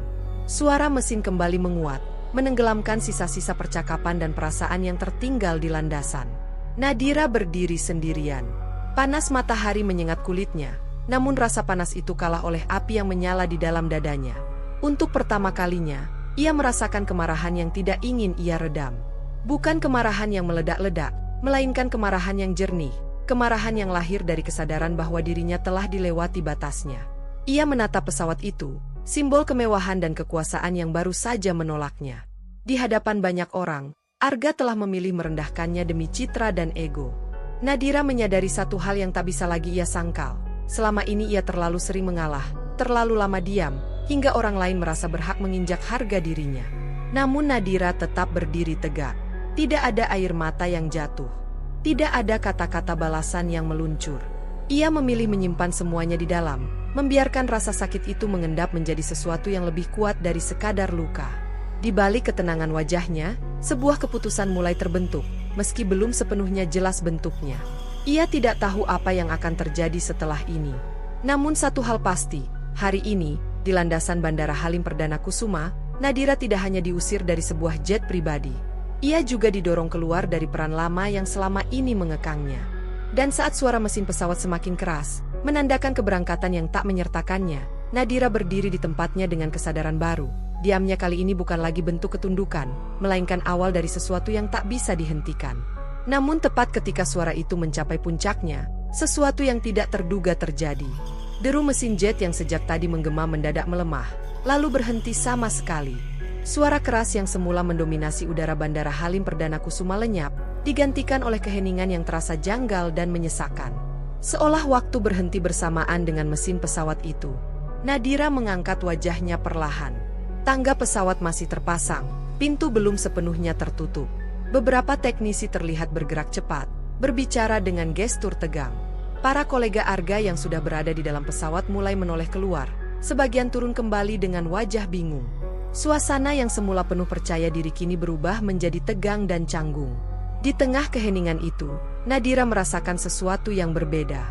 Suara mesin kembali menguat, menenggelamkan sisa-sisa percakapan dan perasaan yang tertinggal di landasan. Nadira berdiri sendirian. Panas matahari menyengat kulitnya, namun rasa panas itu kalah oleh api yang menyala di dalam dadanya. Untuk pertama kalinya, ia merasakan kemarahan yang tidak ingin ia redam. Bukan kemarahan yang meledak-ledak, melainkan kemarahan yang jernih, kemarahan yang lahir dari kesadaran bahwa dirinya telah dilewati batasnya. Ia menatap pesawat itu, simbol kemewahan dan kekuasaan yang baru saja menolaknya. Di hadapan banyak orang, Arga telah memilih merendahkannya demi citra dan ego. Nadira menyadari satu hal yang tak bisa lagi ia sangkal. Selama ini ia terlalu sering mengalah, terlalu lama diam, hingga orang lain merasa berhak menginjak harga dirinya. Namun Nadira tetap berdiri tegak. Tidak ada air mata yang jatuh. Tidak ada kata-kata balasan yang meluncur. Ia memilih menyimpan semuanya di dalam, membiarkan rasa sakit itu mengendap menjadi sesuatu yang lebih kuat dari sekadar luka. Di balik ketenangan wajahnya, sebuah keputusan mulai terbentuk, meski belum sepenuhnya jelas bentuknya. Ia tidak tahu apa yang akan terjadi setelah ini. Namun satu hal pasti, hari ini, di landasan Bandara Halim Perdana Kusuma, Nadira tidak hanya diusir dari sebuah jet pribadi. Ia juga didorong keluar dari peran lama yang selama ini mengekangnya. Dan saat suara mesin pesawat semakin keras, menandakan keberangkatan yang tak menyertakannya, Nadira berdiri di tempatnya dengan kesadaran baru. Diamnya kali ini bukan lagi bentuk ketundukan, melainkan awal dari sesuatu yang tak bisa dihentikan. Namun tepat ketika suara itu mencapai puncaknya, sesuatu yang tidak terduga terjadi. Deru mesin jet yang sejak tadi menggema mendadak melemah, lalu berhenti sama sekali. Suara keras yang semula mendominasi udara Bandara Halim Perdana Kusuma lenyap, digantikan oleh keheningan yang terasa janggal dan menyesakkan. Seolah waktu berhenti bersamaan dengan mesin pesawat itu. Nadira mengangkat wajahnya perlahan. Tangga pesawat masih terpasang, pintu belum sepenuhnya tertutup. Beberapa teknisi terlihat bergerak cepat, berbicara dengan gestur tegang. Para kolega Arga yang sudah berada di dalam pesawat mulai menoleh keluar, sebagian turun kembali dengan wajah bingung. Suasana yang semula penuh percaya diri kini berubah menjadi tegang dan canggung. Di tengah keheningan itu, Nadira merasakan sesuatu yang berbeda.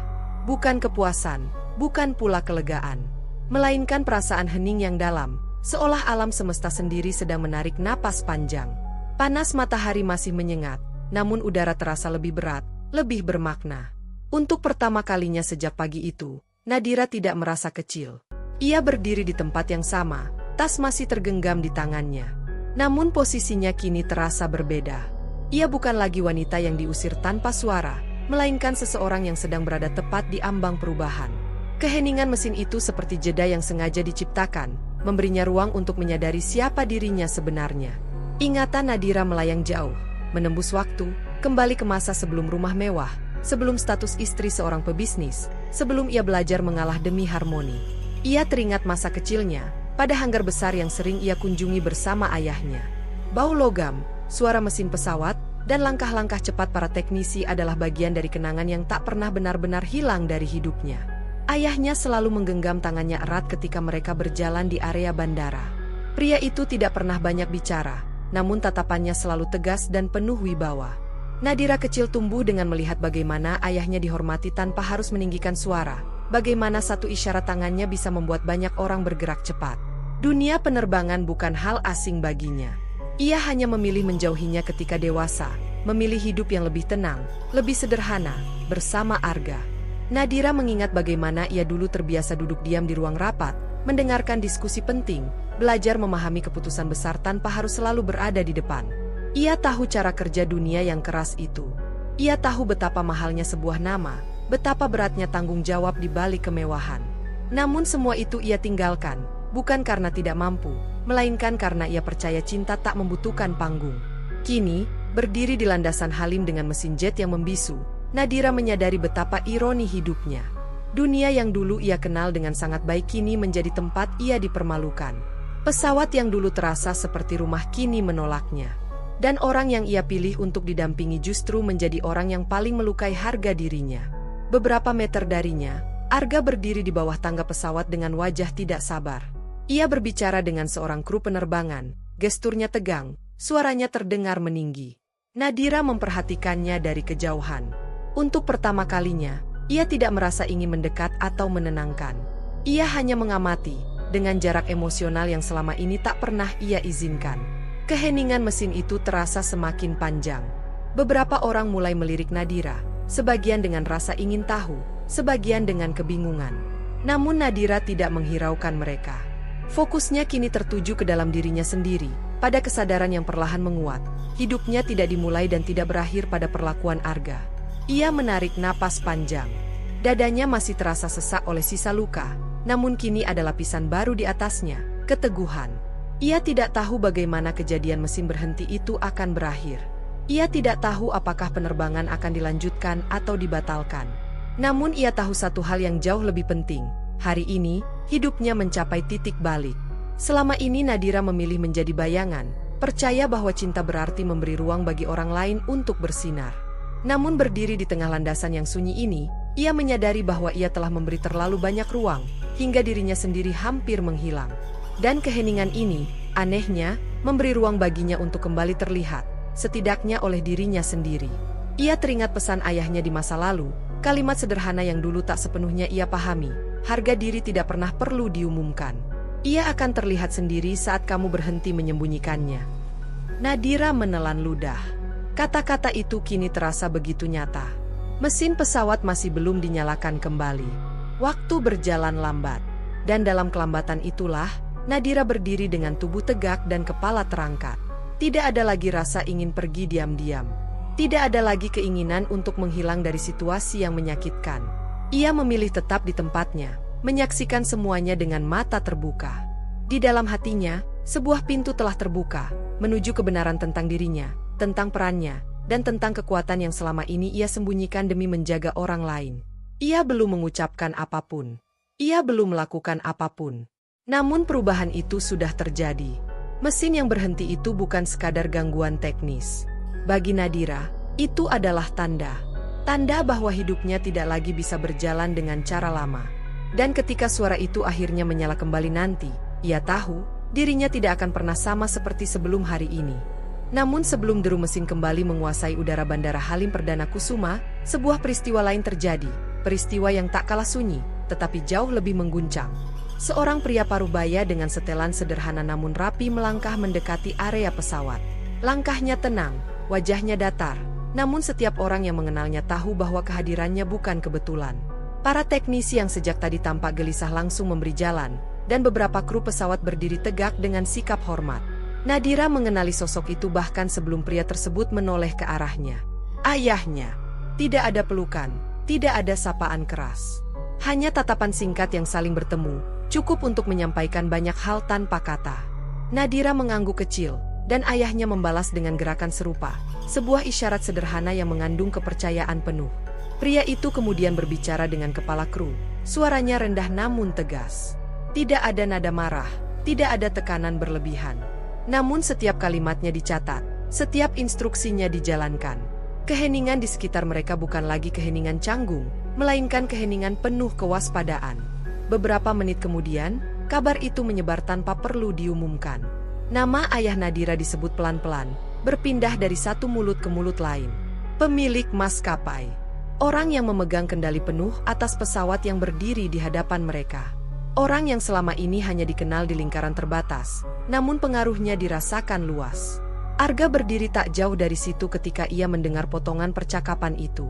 Bukan kepuasan, bukan pula kelegaan, melainkan perasaan hening yang dalam, seolah alam semesta sendiri sedang menarik napas panjang. Panas matahari masih menyengat, namun udara terasa lebih berat, lebih bermakna. Untuk pertama kalinya sejak pagi itu, Nadira tidak merasa kecil. Ia berdiri di tempat yang sama, tas masih tergenggam di tangannya. Namun posisinya kini terasa berbeda. Ia bukan lagi wanita yang diusir tanpa suara, melainkan seseorang yang sedang berada tepat di ambang perubahan. Keheningan mesin itu seperti jeda yang sengaja diciptakan, memberinya ruang untuk menyadari siapa dirinya sebenarnya. Ingatan Nadira melayang jauh, menembus waktu, kembali ke masa sebelum rumah mewah, sebelum status istri seorang pebisnis, sebelum ia belajar mengalah demi harmoni. Ia teringat masa kecilnya, pada hanggar besar yang sering ia kunjungi bersama ayahnya. Bau logam, suara mesin pesawat, dan langkah-langkah cepat para teknisi adalah bagian dari kenangan yang tak pernah benar-benar hilang dari hidupnya. Ayahnya selalu menggenggam tangannya erat ketika mereka berjalan di area bandara. Pria itu tidak pernah banyak bicara, namun tatapannya selalu tegas dan penuh wibawa. Nadira kecil tumbuh dengan melihat bagaimana ayahnya dihormati tanpa harus meninggikan suara, bagaimana satu isyarat tangannya bisa membuat banyak orang bergerak cepat. Dunia penerbangan bukan hal asing baginya. Ia hanya memilih menjauhinya ketika dewasa, memilih hidup yang lebih tenang, lebih sederhana, bersama Arga. Nadira mengingat bagaimana ia dulu terbiasa duduk diam di ruang rapat, mendengarkan diskusi penting, belajar memahami keputusan besar tanpa harus selalu berada di depan. Ia tahu cara kerja dunia yang keras itu. Ia tahu betapa mahalnya sebuah nama, betapa beratnya tanggung jawab di balik kemewahan. Namun semua itu ia tinggalkan, bukan karena tidak mampu, melainkan karena ia percaya cinta tak membutuhkan panggung. Kini, berdiri di landasan halim dengan mesin jet yang membisu, Nadira menyadari betapa ironi hidupnya. Dunia yang dulu ia kenal dengan sangat baik kini menjadi tempat ia dipermalukan. Pesawat yang dulu terasa seperti rumah kini menolaknya. Dan orang yang ia pilih untuk didampingi justru menjadi orang yang paling melukai harga dirinya. Beberapa meter darinya, Arga berdiri di bawah tangga pesawat dengan wajah tidak sabar. Ia berbicara dengan seorang kru penerbangan, gesturnya tegang, suaranya terdengar meninggi. Nadira memperhatikannya dari kejauhan. Untuk pertama kalinya, ia tidak merasa ingin mendekat atau menenangkan. Ia hanya mengamati, dengan jarak emosional yang selama ini tak pernah ia izinkan. Keheningan mesin itu terasa semakin panjang. Beberapa orang mulai melirik Nadira, sebagian dengan rasa ingin tahu, sebagian dengan kebingungan. Namun Nadira tidak menghiraukan mereka. Fokusnya kini tertuju ke dalam dirinya sendiri, pada kesadaran yang perlahan menguat. Hidupnya tidak dimulai dan tidak berakhir pada perlakuan Arga. Ia menarik napas panjang. Dadanya masih terasa sesak oleh sisa luka, namun kini ada lapisan baru di atasnya, keteguhan. Ia tidak tahu bagaimana kejadian mesin berhenti itu akan berakhir. Ia tidak tahu apakah penerbangan akan dilanjutkan atau dibatalkan. Namun ia tahu satu hal yang jauh lebih penting. Hari ini, hidupnya mencapai titik balik. Selama ini Nadira memilih menjadi bayangan, percaya bahwa cinta berarti memberi ruang bagi orang lain untuk bersinar. Namun berdiri di tengah landasan yang sunyi ini, ia menyadari bahwa ia telah memberi terlalu banyak ruang, hingga dirinya sendiri hampir menghilang. Dan keheningan ini, anehnya, memberi ruang baginya untuk kembali terlihat, setidaknya oleh dirinya sendiri. Ia teringat pesan ayahnya di masa lalu, kalimat sederhana yang dulu tak sepenuhnya ia pahami, harga diri tidak pernah perlu diumumkan. Ia akan terlihat sendiri saat kamu berhenti menyembunyikannya. Nadira menelan ludah. Kata-kata itu kini terasa begitu nyata. Mesin pesawat masih belum dinyalakan kembali. Waktu berjalan lambat. Dan dalam kelambatan itulah, Nadira berdiri dengan tubuh tegak dan kepala terangkat. Tidak ada lagi rasa ingin pergi diam-diam. Tidak ada lagi keinginan untuk menghilang dari situasi yang menyakitkan. Ia memilih tetap di tempatnya, menyaksikan semuanya dengan mata terbuka. Di dalam hatinya, sebuah pintu telah terbuka, menuju kebenaran tentang dirinya, tentang perannya, dan tentang kekuatan yang selama ini ia sembunyikan demi menjaga orang lain. Ia belum mengucapkan apapun. Ia belum melakukan apapun. Namun perubahan itu sudah terjadi. Mesin yang berhenti itu bukan sekadar gangguan teknis. Bagi Nadira, itu adalah tanda. Tanda bahwa hidupnya tidak lagi bisa berjalan dengan cara lama. Dan ketika suara itu akhirnya menyala kembali nanti, ia tahu, dirinya tidak akan pernah sama seperti sebelum hari ini. Namun sebelum deru mesin kembali menguasai udara Bandara Halim Perdana Kusuma, sebuah peristiwa lain terjadi. Peristiwa yang tak kalah sunyi, tetapi jauh lebih mengguncang. Seorang pria parubaya dengan setelan sederhana namun rapi melangkah mendekati area pesawat. Langkahnya tenang, wajahnya datar, namun setiap orang yang mengenalnya tahu bahwa kehadirannya bukan kebetulan. Para teknisi yang sejak tadi tampak gelisah langsung memberi jalan, dan beberapa kru pesawat berdiri tegak dengan sikap hormat. Nadira mengenali sosok itu bahkan sebelum pria tersebut menoleh ke arahnya. Ayahnya. Tidak ada pelukan, tidak ada sapaan keras. Hanya tatapan singkat yang saling bertemu, cukup untuk menyampaikan banyak hal tanpa kata. Nadira mengangguk kecil, dan ayahnya membalas dengan gerakan serupa, sebuah isyarat sederhana yang mengandung kepercayaan penuh. Pria itu kemudian berbicara dengan kepala kru, suaranya rendah namun tegas. Tidak ada nada marah, tidak ada tekanan berlebihan. Namun setiap kalimatnya dicatat, setiap instruksinya dijalankan. Keheningan di sekitar mereka bukan lagi keheningan canggung, melainkan keheningan penuh kewaspadaan. Beberapa menit kemudian, kabar itu menyebar tanpa perlu diumumkan. Nama ayah Nadira disebut pelan-pelan, berpindah dari satu mulut ke mulut lain. Pemilik maskapai. Orang yang memegang kendali penuh atas pesawat yang berdiri di hadapan mereka. Orang yang selama ini hanya dikenal di lingkaran terbatas, namun pengaruhnya dirasakan luas. Arga berdiri tak jauh dari situ ketika ia mendengar potongan percakapan itu.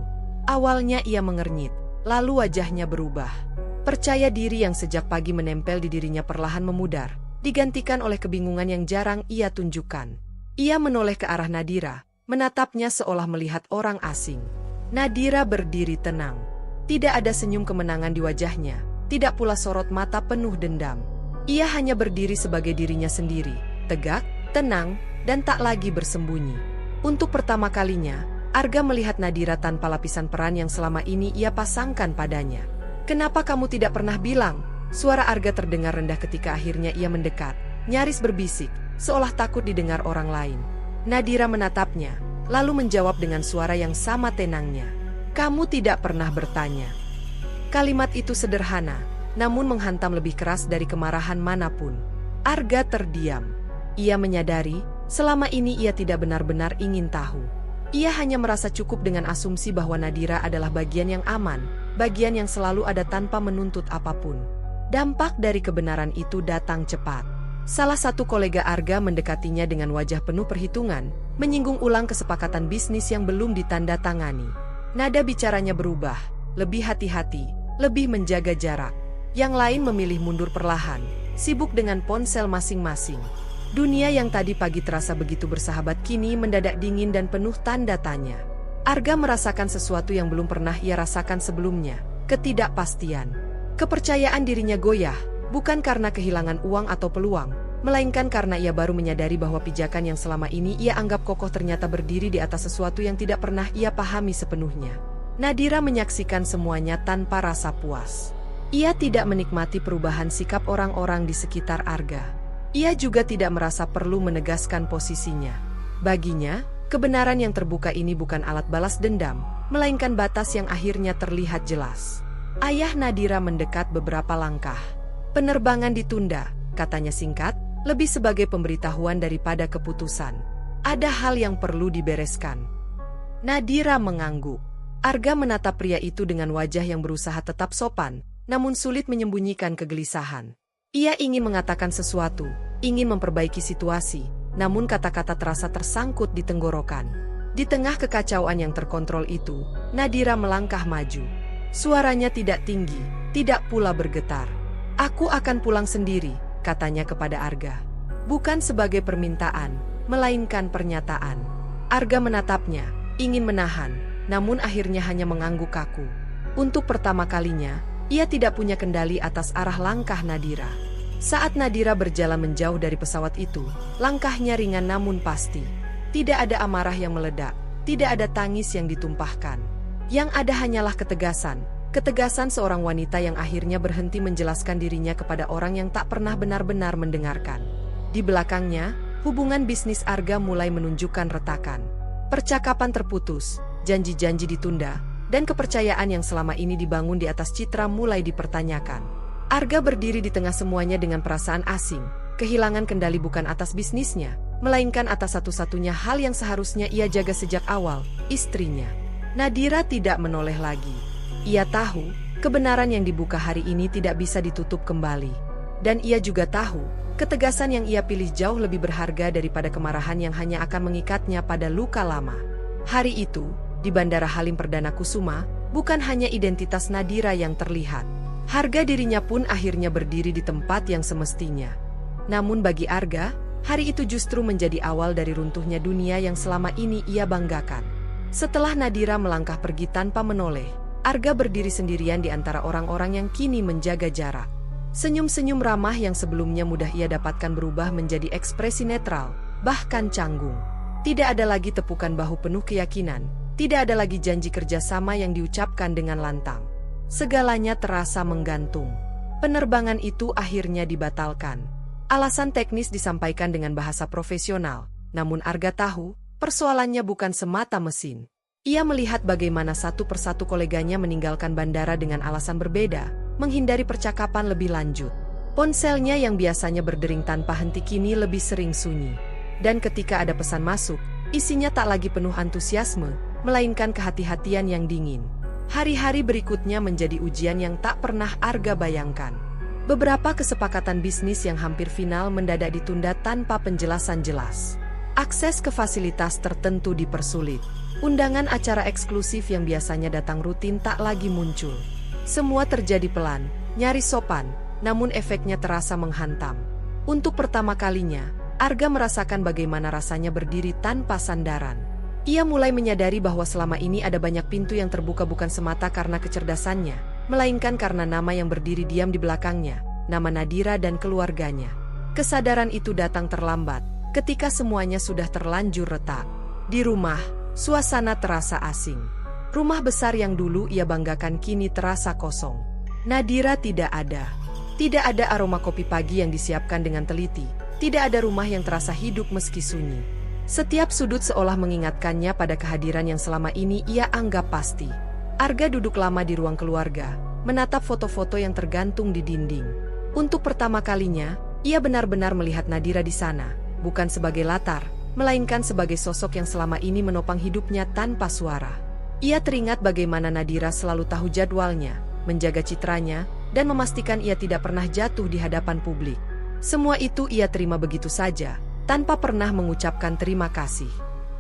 Awalnya ia mengernyit, lalu wajahnya berubah. Percaya diri yang sejak pagi menempel di dirinya perlahan memudar, digantikan oleh kebingungan yang jarang ia tunjukkan. Ia menoleh ke arah Nadira, menatapnya seolah melihat orang asing. Nadira berdiri tenang. Tidak ada senyum kemenangan di wajahnya, tidak pula sorot mata penuh dendam. Ia hanya berdiri sebagai dirinya sendiri, tegak, tenang, dan tak lagi bersembunyi. Untuk pertama kalinya, Arga melihat Nadira tanpa lapisan peran yang selama ini ia pasangkan padanya. "Kenapa kamu tidak pernah bilang?" Suara Arga terdengar rendah ketika akhirnya ia mendekat, nyaris berbisik, seolah takut didengar orang lain. Nadira menatapnya, lalu menjawab dengan suara yang sama tenangnya. "Kamu tidak pernah bertanya." Kalimat itu sederhana, namun menghantam lebih keras dari kemarahan manapun. Arga terdiam. Ia menyadari, selama ini ia tidak benar-benar ingin tahu. Ia hanya merasa cukup dengan asumsi bahwa Nadira adalah bagian yang aman, bagian yang selalu ada tanpa menuntut apapun. Dampak dari kebenaran itu datang cepat. Salah satu kolega Arga mendekatinya dengan wajah penuh perhitungan, menyinggung ulang kesepakatan bisnis yang belum ditandatangani. Nada bicaranya berubah, lebih hati-hati, lebih menjaga jarak. Yang lain memilih mundur perlahan, sibuk dengan ponsel masing-masing. Dunia yang tadi pagi terasa begitu bersahabat kini mendadak dingin dan penuh tanda tanya. Arga merasakan sesuatu yang belum pernah ia rasakan sebelumnya, ketidakpastian. Kepercayaan dirinya goyah, bukan karena kehilangan uang atau peluang, melainkan karena ia baru menyadari bahwa pijakan yang selama ini ia anggap kokoh ternyata berdiri di atas sesuatu yang tidak pernah ia pahami sepenuhnya. Nadira menyaksikan semuanya tanpa rasa puas. Ia tidak menikmati perubahan sikap orang-orang di sekitar Arga. Ia juga tidak merasa perlu menegaskan posisinya. Baginya, kebenaran yang terbuka ini bukan alat balas dendam, melainkan batas yang akhirnya terlihat jelas. Ayah Nadira mendekat beberapa langkah. "Penerbangan ditunda," katanya singkat, lebih sebagai pemberitahuan daripada keputusan. "Ada hal yang perlu dibereskan." Nadira mengangguk. Arga menatap pria itu dengan wajah yang berusaha tetap sopan, namun sulit menyembunyikan kegelisahan. Ia ingin mengatakan sesuatu, ingin memperbaiki situasi, namun kata-kata terasa tersangkut di tenggorokan. Di tengah kekacauan yang terkontrol itu, Nadira melangkah maju. Suaranya tidak tinggi, tidak pula bergetar. "Aku akan pulang sendiri," katanya kepada Arga. Bukan sebagai permintaan, melainkan pernyataan. Arga menatapnya, ingin menahan, namun akhirnya hanya mengangguk kaku. Untuk pertama kalinya, ia tidak punya kendali atas arah langkah Nadira. Saat Nadira berjalan menjauh dari pesawat itu, langkahnya ringan namun pasti. Tidak ada amarah yang meledak, tidak ada tangis yang ditumpahkan. Yang ada hanyalah ketegasan seorang wanita yang akhirnya berhenti menjelaskan dirinya kepada orang yang tak pernah benar-benar mendengarkan. Di belakangnya, hubungan bisnis Arga mulai menunjukkan retakan. Percakapan terputus, janji-janji ditunda, dan kepercayaan yang selama ini dibangun di atas citra mulai dipertanyakan. Arga berdiri di tengah semuanya dengan perasaan asing, kehilangan kendali bukan atas bisnisnya, melainkan atas satu-satunya hal yang seharusnya ia jaga sejak awal, istrinya. Nadira tidak menoleh lagi. Ia tahu, kebenaran yang dibuka hari ini tidak bisa ditutup kembali. Dan ia juga tahu, ketegasan yang ia pilih jauh lebih berharga daripada kemarahan yang hanya akan mengikatnya pada luka lama. Hari itu, di Bandara Halim Perdana Kusuma, bukan hanya identitas Nadira yang terlihat. Harga dirinya pun akhirnya berdiri di tempat yang semestinya. Namun bagi Arga, Hari itu justru menjadi awal dari runtuhnya dunia yang selama ini ia banggakan. Setelah Nadira melangkah pergi tanpa menoleh, Arga berdiri sendirian di antara orang-orang yang kini menjaga jarak. Senyum-senyum ramah yang sebelumnya mudah ia dapatkan berubah menjadi ekspresi netral, bahkan canggung. Tidak ada lagi tepukan bahu penuh keyakinan, tidak ada lagi janji kerjasama yang diucapkan dengan lantang. Segalanya terasa menggantung. Penerbangan itu akhirnya dibatalkan. Alasan teknis disampaikan dengan bahasa profesional, namun Arga tahu, persoalannya bukan semata mesin. Ia melihat bagaimana satu persatu koleganya meninggalkan bandara dengan alasan berbeda, menghindari percakapan lebih lanjut. Ponselnya yang biasanya berdering tanpa henti kini lebih sering sunyi. Dan ketika ada pesan masuk, isinya tak lagi penuh antusiasme, melainkan kehati-hatian yang dingin. Hari-hari berikutnya menjadi ujian yang tak pernah Arga bayangkan. Beberapa kesepakatan bisnis yang hampir final mendadak ditunda tanpa penjelasan jelas. Akses ke fasilitas tertentu dipersulit. Undangan acara eksklusif yang biasanya datang rutin tak lagi muncul. Semua terjadi pelan, nyaris sopan, namun efeknya terasa menghantam. Untuk pertama kalinya, Arga merasakan bagaimana rasanya berdiri tanpa sandaran. Ia mulai menyadari bahwa selama ini ada banyak pintu yang terbuka bukan semata karena kecerdasannya, melainkan karena nama yang berdiri diam di belakangnya, nama Nadira dan keluarganya. Kesadaran itu datang terlambat, ketika semuanya sudah terlanjur retak. Di rumah, suasana terasa asing. Rumah besar yang dulu ia banggakan kini terasa kosong. Nadira tidak ada. Tidak ada aroma kopi pagi yang disiapkan dengan teliti. Tidak ada rumah yang terasa hidup meski sunyi. Setiap sudut seolah mengingatkannya pada kehadiran yang selama ini ia anggap pasti. Arga duduk lama di ruang keluarga, menatap foto-foto yang tergantung di dinding. Untuk pertama kalinya, ia benar-benar melihat Nadira di sana, bukan sebagai latar, melainkan sebagai sosok yang selama ini menopang hidupnya tanpa suara. Ia teringat bagaimana Nadira selalu tahu jadwalnya, menjaga citranya, dan memastikan ia tidak pernah jatuh di hadapan publik. Semua itu ia terima begitu saja, tanpa pernah mengucapkan terima kasih.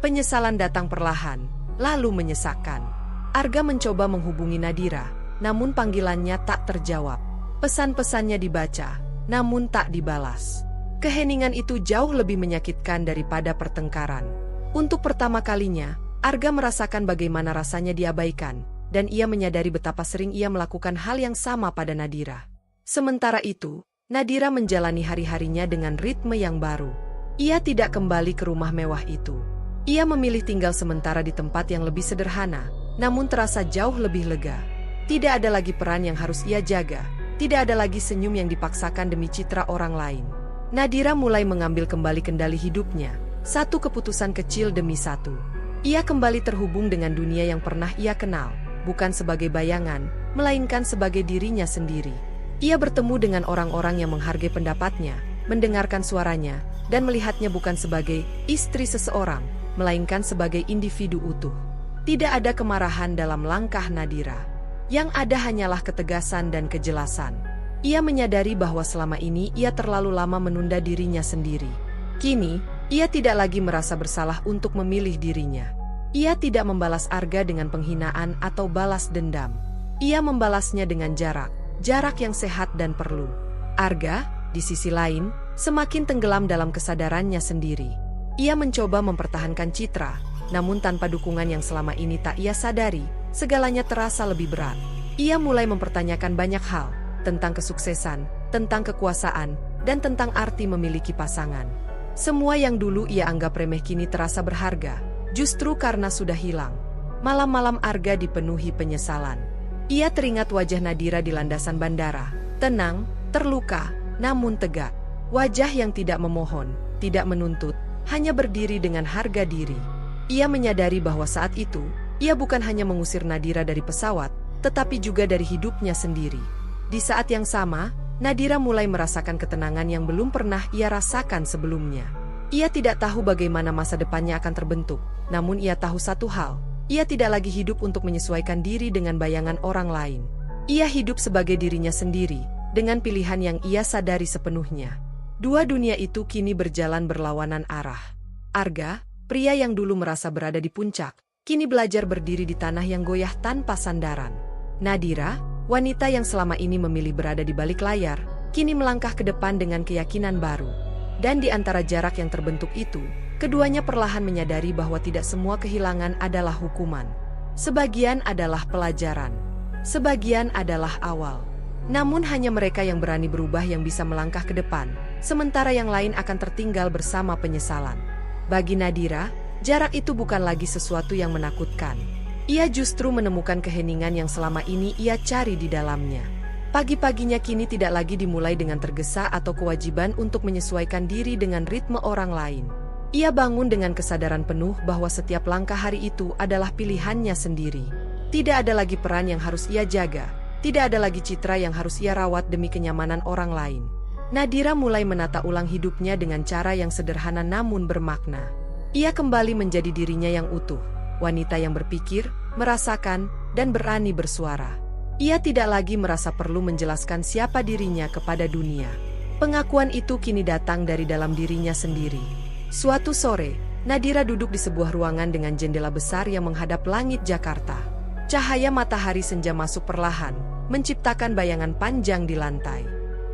Penyesalan datang perlahan, lalu menyesakkan. Arga mencoba menghubungi Nadira, namun panggilannya tak terjawab. Pesan-pesannya dibaca, namun tak dibalas. Keheningan itu jauh lebih menyakitkan daripada pertengkaran. Untuk pertama kalinya, Arga merasakan bagaimana rasanya diabaikan, dan ia menyadari betapa sering ia melakukan hal yang sama pada Nadira. Sementara itu, Nadira menjalani hari-harinya dengan ritme yang baru. Ia tidak kembali ke rumah mewah itu. Ia memilih tinggal sementara di tempat yang lebih sederhana, namun terasa jauh lebih lega. Tidak ada lagi peran yang harus ia jaga, tidak ada lagi senyum yang dipaksakan demi citra orang lain. Nadira mulai mengambil kembali kendali hidupnya, satu keputusan kecil demi satu. Ia kembali terhubung dengan dunia yang pernah ia kenal, bukan sebagai bayangan, melainkan sebagai dirinya sendiri. Ia bertemu dengan orang-orang yang menghargai pendapatnya, mendengarkan suaranya, dan melihatnya bukan sebagai istri seseorang, melainkan sebagai individu utuh. Tidak ada kemarahan dalam langkah Nadira. Yang ada hanyalah ketegasan dan kejelasan. Ia menyadari bahwa selama ini ia terlalu lama menunda dirinya sendiri. Kini, ia tidak lagi merasa bersalah untuk memilih dirinya. Ia tidak membalas Arga dengan penghinaan atau balas dendam. Ia membalasnya dengan jarak yang sehat dan perlu. Arga, di sisi lain, semakin tenggelam dalam kesadarannya sendiri. Ia mencoba mempertahankan citra, namun tanpa dukungan yang selama ini tak ia sadari, segalanya terasa lebih berat. Ia mulai mempertanyakan banyak hal, tentang kesuksesan, tentang kekuasaan, dan tentang arti memiliki pasangan. Semua yang dulu ia anggap remeh kini terasa berharga, justru karena sudah hilang. Malam-malam Arga dipenuhi penyesalan. Ia teringat wajah Nadira di landasan bandara, tenang, terluka, namun tegak. Wajah yang tidak memohon, tidak menuntut, hanya berdiri dengan harga diri. Ia menyadari bahwa saat itu, ia bukan hanya mengusir Nadira dari pesawat, tetapi juga dari hidupnya sendiri. Di saat yang sama, Nadira mulai merasakan ketenangan yang belum pernah ia rasakan sebelumnya. Ia tidak tahu bagaimana masa depannya akan terbentuk, namun ia tahu satu hal, ia tidak lagi hidup untuk menyesuaikan diri dengan bayangan orang lain. Ia hidup sebagai dirinya sendiri, dengan pilihan yang ia sadari sepenuhnya. Dua dunia itu kini berjalan berlawanan arah. Arga, pria yang dulu merasa berada di puncak, kini belajar berdiri di tanah yang goyah tanpa sandaran. Nadira, wanita yang selama ini memilih berada di balik layar, kini melangkah ke depan dengan keyakinan baru. Dan di antara jarak yang terbentuk itu, keduanya perlahan menyadari bahwa tidak semua kehilangan adalah hukuman. Sebagian adalah pelajaran. Sebagian adalah awal. Namun hanya mereka yang berani berubah yang bisa melangkah ke depan, sementara yang lain akan tertinggal bersama penyesalan. Bagi Nadira, jarak itu bukan lagi sesuatu yang menakutkan. Ia justru menemukan keheningan yang selama ini ia cari di dalamnya. Pagi-paginya kini tidak lagi dimulai dengan tergesa atau kewajiban untuk menyesuaikan diri dengan ritme orang lain. Ia bangun dengan kesadaran penuh bahwa setiap langkah hari itu adalah pilihannya sendiri. Tidak ada lagi peran yang harus ia jaga, tidak ada lagi citra yang harus ia rawat demi kenyamanan orang lain. Nadira mulai menata ulang hidupnya dengan cara yang sederhana namun bermakna. Ia kembali menjadi dirinya yang utuh, wanita yang berpikir, merasakan, dan berani bersuara. Ia tidak lagi merasa perlu menjelaskan siapa dirinya kepada dunia. Pengakuan itu kini datang dari dalam dirinya sendiri. Suatu sore, Nadira duduk di sebuah ruangan dengan jendela besar yang menghadap langit Jakarta. Cahaya matahari senja masuk perlahan, menciptakan bayangan panjang di lantai.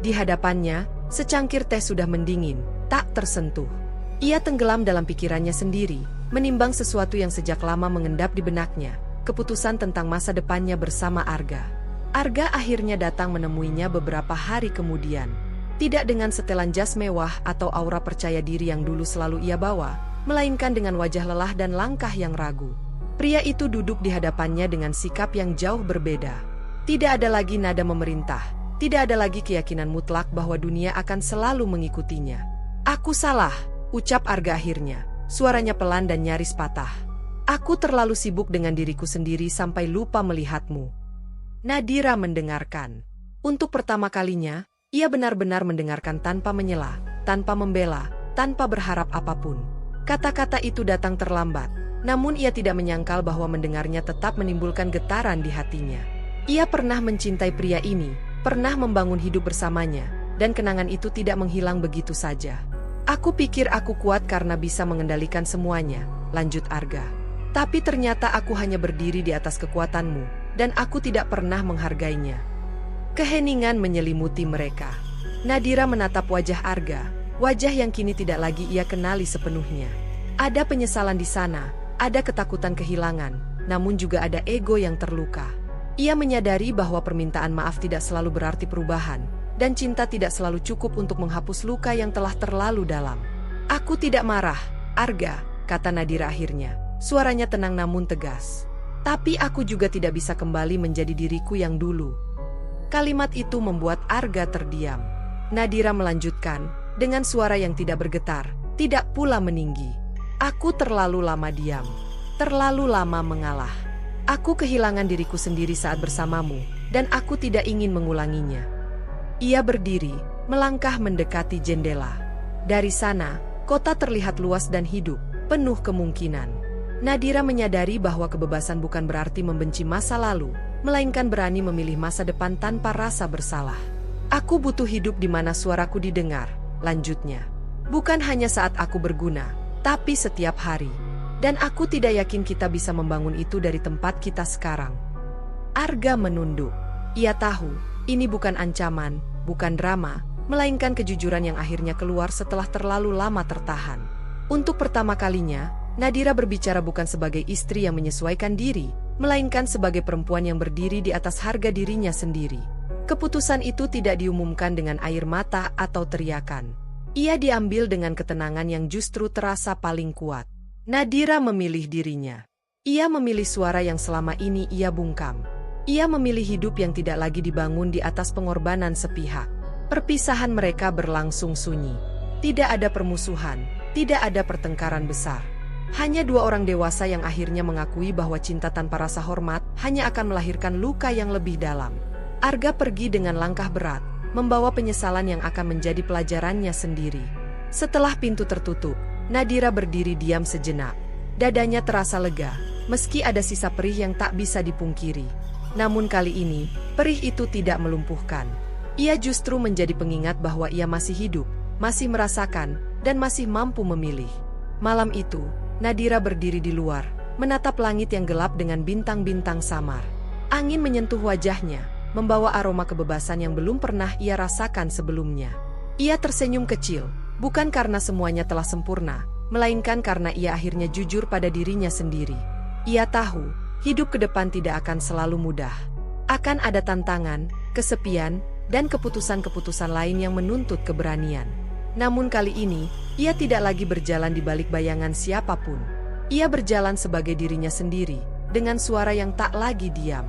Di hadapannya, secangkir teh sudah mendingin, tak tersentuh. Ia tenggelam dalam pikirannya sendiri, menimbang sesuatu yang sejak lama mengendap di benaknya, keputusan tentang masa depannya bersama Arga. Arga akhirnya datang menemuinya beberapa hari kemudian. Tidak dengan setelan jas mewah atau aura percaya diri yang dulu selalu ia bawa, melainkan dengan wajah lelah dan langkah yang ragu. Pria itu duduk di hadapannya dengan sikap yang jauh berbeda. Tidak ada lagi nada memerintah, tidak ada lagi keyakinan mutlak bahwa dunia akan selalu mengikutinya. "Aku salah," ucap Arga akhirnya, suaranya pelan dan nyaris patah. "Aku terlalu sibuk dengan diriku sendiri sampai lupa melihatmu." Nadira mendengarkan. Untuk pertama kalinya, ia benar-benar mendengarkan tanpa menyela, tanpa membela, tanpa berharap apapun. Kata-kata itu datang terlambat, namun ia tidak menyangkal bahwa mendengarnya tetap menimbulkan getaran di hatinya. Ia pernah mencintai pria ini, pernah membangun hidup bersamanya, dan kenangan itu tidak menghilang begitu saja. "Aku pikir aku kuat karena bisa mengendalikan semuanya," lanjut Arga. "Tapi ternyata aku hanya berdiri di atas kekuatanmu, dan aku tidak pernah menghargainya." Keheningan menyelimuti mereka. Nadira menatap wajah Arga, wajah yang kini tidak lagi ia kenali sepenuhnya. Ada penyesalan di sana, ada ketakutan kehilangan, namun juga ada ego yang terluka. Ia menyadari bahwa permintaan maaf tidak selalu berarti perubahan, dan cinta tidak selalu cukup untuk menghapus luka yang telah terlalu dalam. "Aku tidak marah, Arga," kata Nadira akhirnya. Suaranya tenang namun tegas. "Tapi aku juga tidak bisa kembali menjadi diriku yang dulu." Kalimat itu membuat Arga terdiam. Nadira melanjutkan, dengan suara yang tidak bergetar, tidak pula meninggi. "Aku terlalu lama diam, terlalu lama mengalah. Aku kehilangan diriku sendiri saat bersamamu, dan aku tidak ingin mengulanginya." Ia berdiri, melangkah mendekati jendela. Dari sana, kota terlihat luas dan hidup, penuh kemungkinan. Nadira menyadari bahwa kebebasan bukan berarti membenci masa lalu, melainkan berani memilih masa depan tanpa rasa bersalah. "Aku butuh hidup di mana suaraku didengar," lanjutnya. "Bukan hanya saat aku berguna, tapi setiap hari. Dan aku tidak yakin kita bisa membangun itu dari tempat kita sekarang." Arga menunduk. Ia tahu, ini bukan ancaman, bukan drama, melainkan kejujuran yang akhirnya keluar setelah terlalu lama tertahan. Untuk pertama kalinya, Nadira berbicara bukan sebagai istri yang menyesuaikan diri, melainkan sebagai perempuan yang berdiri di atas harga dirinya sendiri. Keputusan itu tidak diumumkan dengan air mata atau teriakan. Ia diambil dengan ketenangan yang justru terasa paling kuat. Nadira memilih dirinya. Ia memilih suara yang selama ini ia bungkam. Ia memilih hidup yang tidak lagi dibangun di atas pengorbanan sepihak. Perpisahan mereka berlangsung sunyi. Tidak ada permusuhan, tidak ada pertengkaran besar. Hanya dua orang dewasa yang akhirnya mengakui bahwa cinta tanpa rasa hormat hanya akan melahirkan luka yang lebih dalam. Arga pergi dengan langkah berat, membawa penyesalan yang akan menjadi pelajarannya sendiri. Setelah pintu tertutup, Nadira berdiri diam sejenak. Dadanya terasa lega, meski ada sisa perih yang tak bisa dipungkiri. Namun kali ini, perih itu tidak melumpuhkan. Ia justru menjadi pengingat bahwa ia masih hidup, masih merasakan, dan masih mampu memilih. Malam itu, Nadira berdiri di luar, menatap langit yang gelap dengan bintang-bintang samar. Angin menyentuh wajahnya, membawa aroma kebebasan yang belum pernah ia rasakan sebelumnya. Ia tersenyum kecil, Bukan karena semuanya telah sempurna, melainkan karena ia akhirnya jujur pada dirinya sendiri. Ia tahu, hidup ke depan tidak akan selalu mudah. Akan ada tantangan, kesepian, dan keputusan-keputusan lain yang menuntut keberanian. Namun kali ini, ia tidak lagi berjalan di balik bayangan siapapun. Ia berjalan sebagai dirinya sendiri, dengan suara yang tak lagi diam.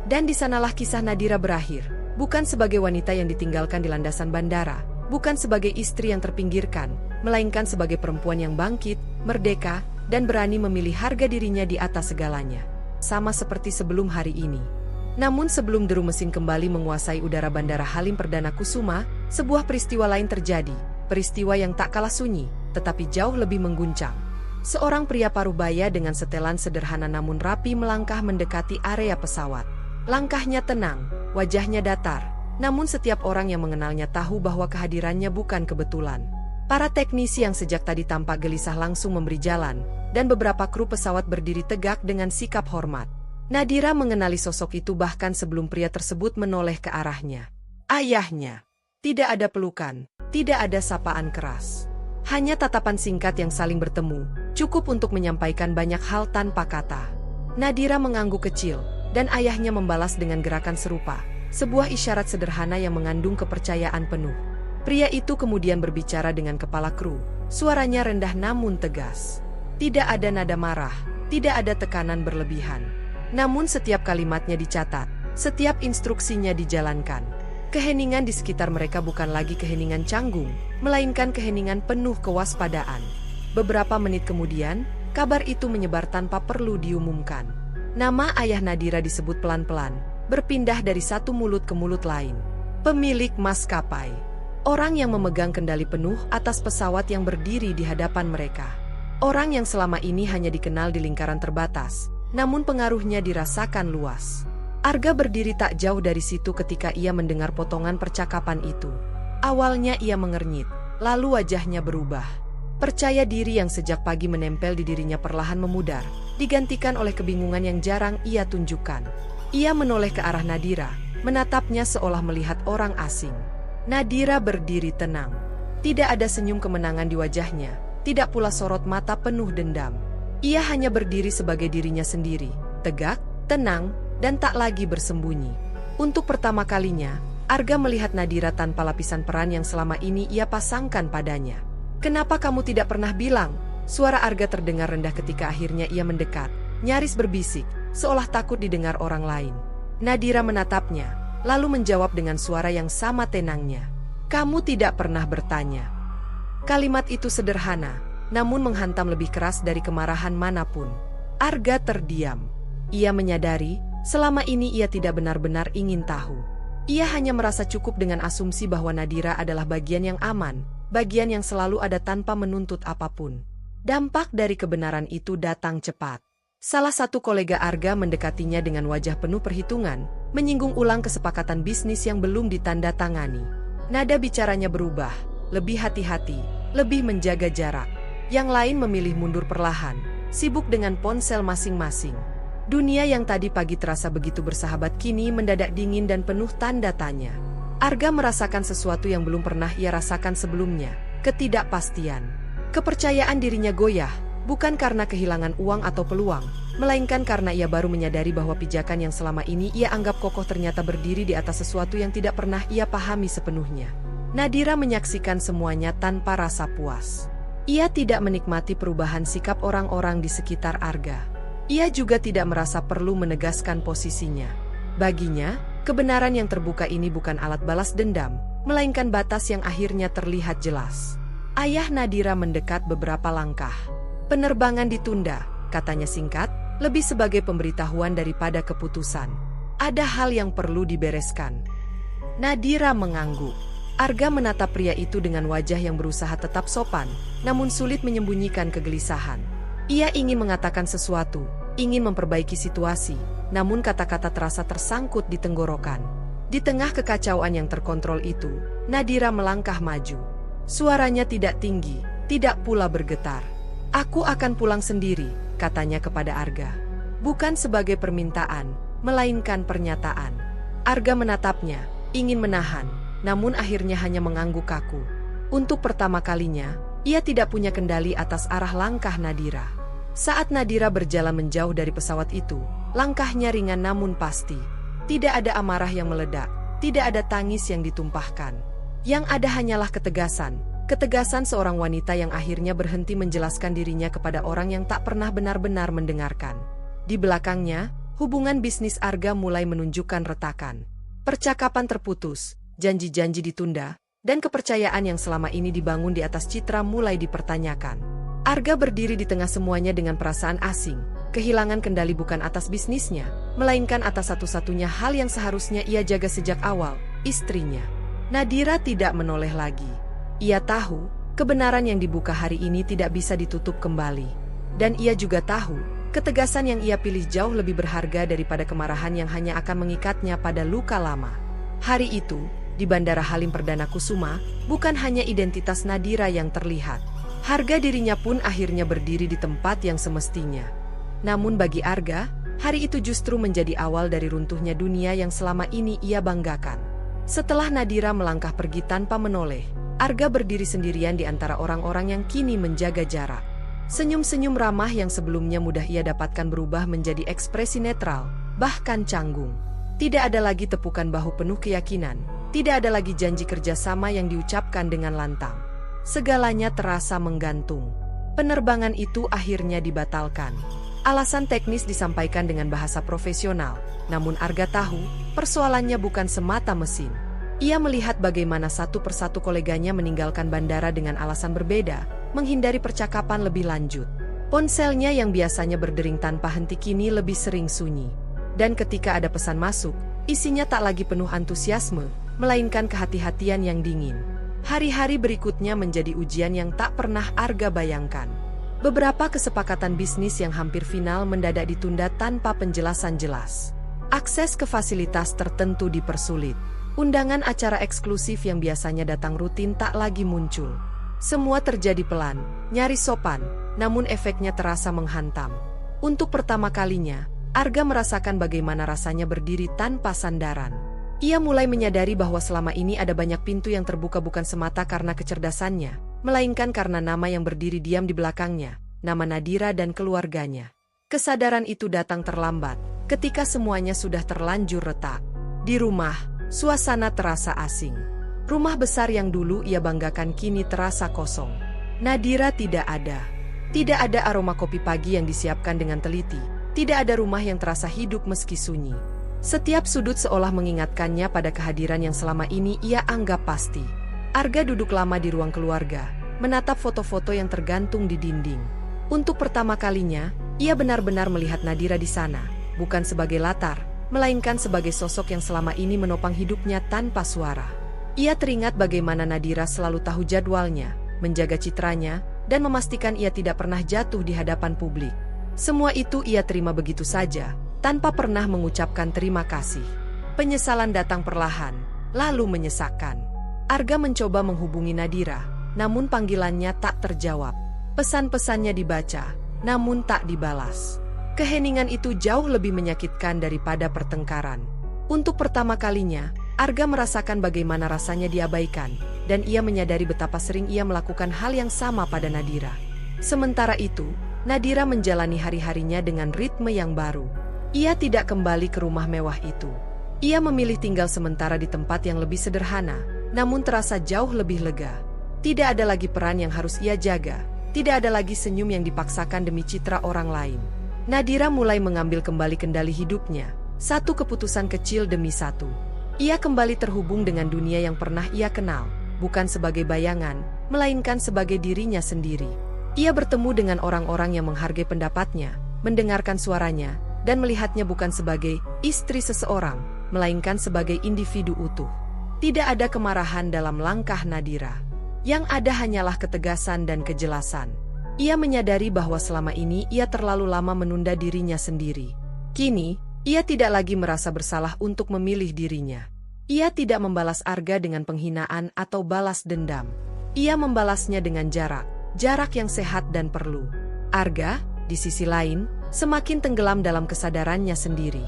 Dan di sanalah kisah Nadira berakhir, bukan sebagai wanita yang ditinggalkan di landasan bandara, bukan sebagai istri yang terpinggirkan, melainkan sebagai perempuan yang bangkit, merdeka, dan berani memilih harga dirinya di atas segalanya. Sama seperti sebelum hari ini. Namun sebelum deru mesin kembali menguasai udara Bandara Halim Perdana Kusuma, sebuah peristiwa lain terjadi. Peristiwa yang tak kalah sunyi, tetapi jauh lebih mengguncang. Seorang pria parubaya dengan setelan sederhana namun rapi melangkah mendekati area pesawat. Langkahnya tenang, wajahnya datar, namun setiap orang yang mengenalnya tahu bahwa kehadirannya bukan kebetulan. Para teknisi yang sejak tadi tampak gelisah langsung memberi jalan, dan beberapa kru pesawat berdiri tegak dengan sikap hormat. Nadira mengenali sosok itu bahkan sebelum pria tersebut menoleh ke arahnya. Ayahnya. Tidak ada pelukan. Tidak ada sapaan keras. Hanya tatapan singkat yang saling bertemu, cukup untuk menyampaikan banyak hal tanpa kata. Nadira mengangguk kecil, dan ayahnya membalas dengan gerakan serupa, sebuah isyarat sederhana yang mengandung kepercayaan penuh. Pria itu kemudian berbicara dengan kepala kru, suaranya rendah namun tegas. Tidak ada nada marah, tidak ada tekanan berlebihan. Namun setiap kalimatnya dicatat, setiap instruksinya dijalankan. Keheningan di sekitar mereka bukan lagi keheningan canggung, melainkan keheningan penuh kewaspadaan. Beberapa menit kemudian, kabar itu menyebar tanpa perlu diumumkan. Nama ayah Nadira disebut pelan-pelan, berpindah dari satu mulut ke mulut lain. Pemilik maskapai. Orang yang memegang kendali penuh atas pesawat yang berdiri di hadapan mereka. Orang yang selama ini hanya dikenal di lingkaran terbatas, namun pengaruhnya dirasakan luas. Arga berdiri tak jauh dari situ ketika ia mendengar potongan percakapan itu. Awalnya ia mengernyit, lalu wajahnya berubah. Percaya diri yang sejak pagi menempel di dirinya perlahan memudar, digantikan oleh kebingungan yang jarang ia tunjukkan. Ia menoleh ke arah Nadira, menatapnya seolah melihat orang asing. Nadira berdiri tenang. Tidak ada senyum kemenangan di wajahnya, tidak pula sorot mata penuh dendam. Ia hanya berdiri sebagai dirinya sendiri, tegak, tenang, dan tak lagi bersembunyi. Untuk pertama kalinya, Arga melihat Nadira tanpa lapisan peran yang selama ini ia pasangkan padanya. "Kenapa kamu tidak pernah bilang?" Suara Arga terdengar rendah ketika akhirnya ia mendekat, nyaris berbisik, seolah takut didengar orang lain. Nadira menatapnya, lalu menjawab dengan suara yang sama tenangnya. "Kamu tidak pernah bertanya." Kalimat itu sederhana, namun menghantam lebih keras dari kemarahan manapun. Arga terdiam. Ia menyadari, selama ini ia tidak benar-benar ingin tahu. Ia hanya merasa cukup dengan asumsi bahwa Nadira adalah bagian yang aman, bagian yang selalu ada tanpa menuntut apapun. Dampak dari kebenaran itu datang cepat. Salah satu kolega Arga mendekatinya dengan wajah penuh perhitungan, menyinggung ulang kesepakatan bisnis yang belum ditandatangani. Nada bicaranya berubah, lebih hati-hati, lebih menjaga jarak. Yang lain memilih mundur perlahan, sibuk dengan ponsel masing-masing. Dunia yang tadi pagi terasa begitu bersahabat kini mendadak dingin dan penuh tanda tanya. Arga merasakan sesuatu yang belum pernah ia rasakan sebelumnya, ketidakpastian. Kepercayaan dirinya goyah, bukan karena kehilangan uang atau peluang, melainkan karena ia baru menyadari bahwa pijakan yang selama ini ia anggap kokoh ternyata berdiri di atas sesuatu yang tidak pernah ia pahami sepenuhnya. Nadira menyaksikan semuanya tanpa rasa puas. Ia tidak menikmati perubahan sikap orang-orang di sekitar Arga. Ia juga tidak merasa perlu menegaskan posisinya. Baginya, kebenaran yang terbuka ini bukan alat balas dendam, melainkan batas yang akhirnya terlihat jelas. Ayah Nadira mendekat beberapa langkah. "Penerbangan ditunda," katanya singkat, lebih sebagai pemberitahuan daripada keputusan. "Ada hal yang perlu dibereskan." Nadira mengangguk. Arga menatap pria itu dengan wajah yang berusaha tetap sopan, namun sulit menyembunyikan kegelisahan. Ia ingin mengatakan sesuatu, ingin memperbaiki situasi, namun kata-kata terasa tersangkut di tenggorokan. Di tengah kekacauan yang terkontrol itu, Nadira melangkah maju. Suaranya tidak tinggi, tidak pula bergetar. "Aku akan pulang sendiri," katanya kepada Arga. Bukan sebagai permintaan, melainkan pernyataan. Arga menatapnya, ingin menahan, namun akhirnya hanya mengangguk kaku. Untuk pertama kalinya, ia tidak punya kendali atas arah langkah Nadira. Saat Nadira berjalan menjauh dari pesawat itu, langkahnya ringan namun pasti. Tidak ada amarah yang meledak, tidak ada tangis yang ditumpahkan. Yang ada hanyalah ketegasan. Ketegasan seorang wanita yang akhirnya berhenti menjelaskan dirinya kepada orang yang tak pernah benar-benar mendengarkan. Di belakangnya, hubungan bisnis Arga mulai menunjukkan retakan. Percakapan terputus, janji-janji ditunda, dan kepercayaan yang selama ini dibangun di atas citra mulai dipertanyakan. Arga berdiri di tengah semuanya dengan perasaan asing, kehilangan kendali bukan atas bisnisnya, melainkan atas satu-satunya hal yang seharusnya ia jaga sejak awal, istrinya. Nadira tidak menoleh lagi. Ia tahu, kebenaran yang dibuka hari ini tidak bisa ditutup kembali. Dan ia juga tahu, ketegasan yang ia pilih jauh lebih berharga daripada kemarahan yang hanya akan mengikatnya pada luka lama. Hari itu, di Bandara Halim Perdana Kusuma, bukan hanya identitas Nadira yang terlihat. Harga dirinya pun akhirnya berdiri di tempat yang semestinya. Namun bagi Arga, hari itu justru menjadi awal dari runtuhnya dunia yang selama ini ia banggakan. Setelah Nadira melangkah pergi tanpa menoleh, Arga berdiri sendirian di antara orang-orang yang kini menjaga jarak. Senyum-senyum ramah yang sebelumnya mudah ia dapatkan berubah menjadi ekspresi netral, bahkan canggung. Tidak ada lagi tepukan bahu penuh keyakinan, tidak ada lagi janji kerjasama yang diucapkan dengan lantang. Segalanya terasa menggantung. Penerbangan itu akhirnya dibatalkan. Alasan teknis disampaikan dengan bahasa profesional, namun Arga tahu, persoalannya bukan semata mesin. Ia melihat bagaimana satu persatu koleganya meninggalkan bandara dengan alasan berbeda, menghindari percakapan lebih lanjut. Ponselnya yang biasanya berdering tanpa henti kini lebih sering sunyi. Dan ketika ada pesan masuk, isinya tak lagi penuh antusiasme, melainkan kehati-hatian yang dingin. Hari-hari berikutnya menjadi ujian yang tak pernah Arga bayangkan. Beberapa kesepakatan bisnis yang hampir final mendadak ditunda tanpa penjelasan jelas. Akses ke fasilitas tertentu dipersulit. Undangan acara eksklusif yang biasanya datang rutin tak lagi muncul. Semua terjadi pelan, nyaris sopan, namun efeknya terasa menghantam. Untuk pertama kalinya, Arga merasakan bagaimana rasanya berdiri tanpa sandaran. Ia mulai menyadari bahwa selama ini ada banyak pintu yang terbuka bukan semata karena kecerdasannya, melainkan karena nama yang berdiri diam di belakangnya, nama Nadira dan keluarganya. Kesadaran itu datang terlambat, ketika semuanya sudah terlanjur retak. Di rumah, suasana terasa asing. Rumah besar yang dulu ia banggakan kini terasa kosong. Nadira tidak ada. Tidak ada aroma kopi pagi yang disiapkan dengan teliti. Tidak ada rumah yang terasa hidup meski sunyi. Setiap sudut seolah mengingatkannya pada kehadiran yang selama ini ia anggap pasti. Arga duduk lama di ruang keluarga, menatap foto-foto yang tergantung di dinding. Untuk pertama kalinya, ia benar-benar melihat Nadira di sana, bukan sebagai latar, melainkan sebagai sosok yang selama ini menopang hidupnya tanpa suara. Ia teringat bagaimana Nadira selalu tahu jadwalnya, menjaga citranya, dan memastikan ia tidak pernah jatuh di hadapan publik. Semua itu ia terima begitu saja, tanpa pernah mengucapkan terima kasih. Penyesalan datang perlahan, lalu menyesakkan. Arga mencoba menghubungi Nadira, namun panggilannya tak terjawab. Pesan-pesannya dibaca, namun tak dibalas. Keheningan itu jauh lebih menyakitkan daripada pertengkaran. Untuk pertama kalinya, Arga merasakan bagaimana rasanya diabaikan, dan ia menyadari betapa sering ia melakukan hal yang sama pada Nadira. Sementara itu, Nadira menjalani hari-harinya dengan ritme yang baru. Ia tidak kembali ke rumah mewah itu. Ia memilih tinggal sementara di tempat yang lebih sederhana, namun terasa jauh lebih lega. Tidak ada lagi peran yang harus ia jaga, tidak ada lagi senyum yang dipaksakan demi citra orang lain. Nadira mulai mengambil kembali kendali hidupnya, satu keputusan kecil demi satu. Ia kembali terhubung dengan dunia yang pernah ia kenal, bukan sebagai bayangan, melainkan sebagai dirinya sendiri. Ia bertemu dengan orang-orang yang menghargai pendapatnya, mendengarkan suaranya, dan melihatnya bukan sebagai istri seseorang, melainkan sebagai individu utuh. Tidak ada kemarahan dalam langkah Nadira. Yang ada hanyalah ketegasan dan kejelasan. Ia menyadari bahwa selama ini ia terlalu lama menunda dirinya sendiri. Kini, ia tidak lagi merasa bersalah untuk memilih dirinya. Ia tidak membalas Arga dengan penghinaan atau balas dendam. Ia membalasnya dengan jarak yang sehat dan perlu. Arga, di sisi lain, semakin tenggelam dalam kesadarannya sendiri.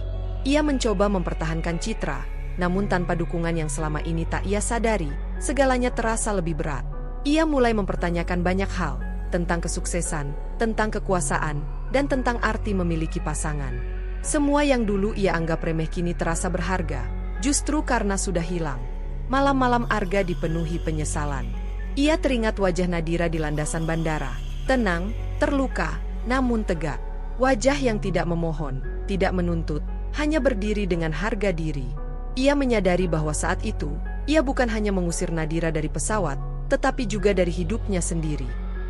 Ia mencoba mempertahankan citra, namun tanpa dukungan yang selama ini tak ia sadari, segalanya terasa lebih berat. Ia mulai mempertanyakan banyak hal, tentang kesuksesan, tentang kekuasaan, dan tentang arti memiliki pasangan. Semua yang dulu ia anggap remeh kini terasa berharga, justru karena sudah hilang. Malam-malam Arga dipenuhi penyesalan. Ia teringat wajah Nadira di landasan bandara, tenang, terluka, namun tegak. Wajah yang tidak memohon, tidak menuntut, hanya berdiri dengan harga diri. Ia menyadari bahwa saat itu, ia bukan hanya mengusir Nadira dari pesawat, tetapi juga dari hidupnya sendiri.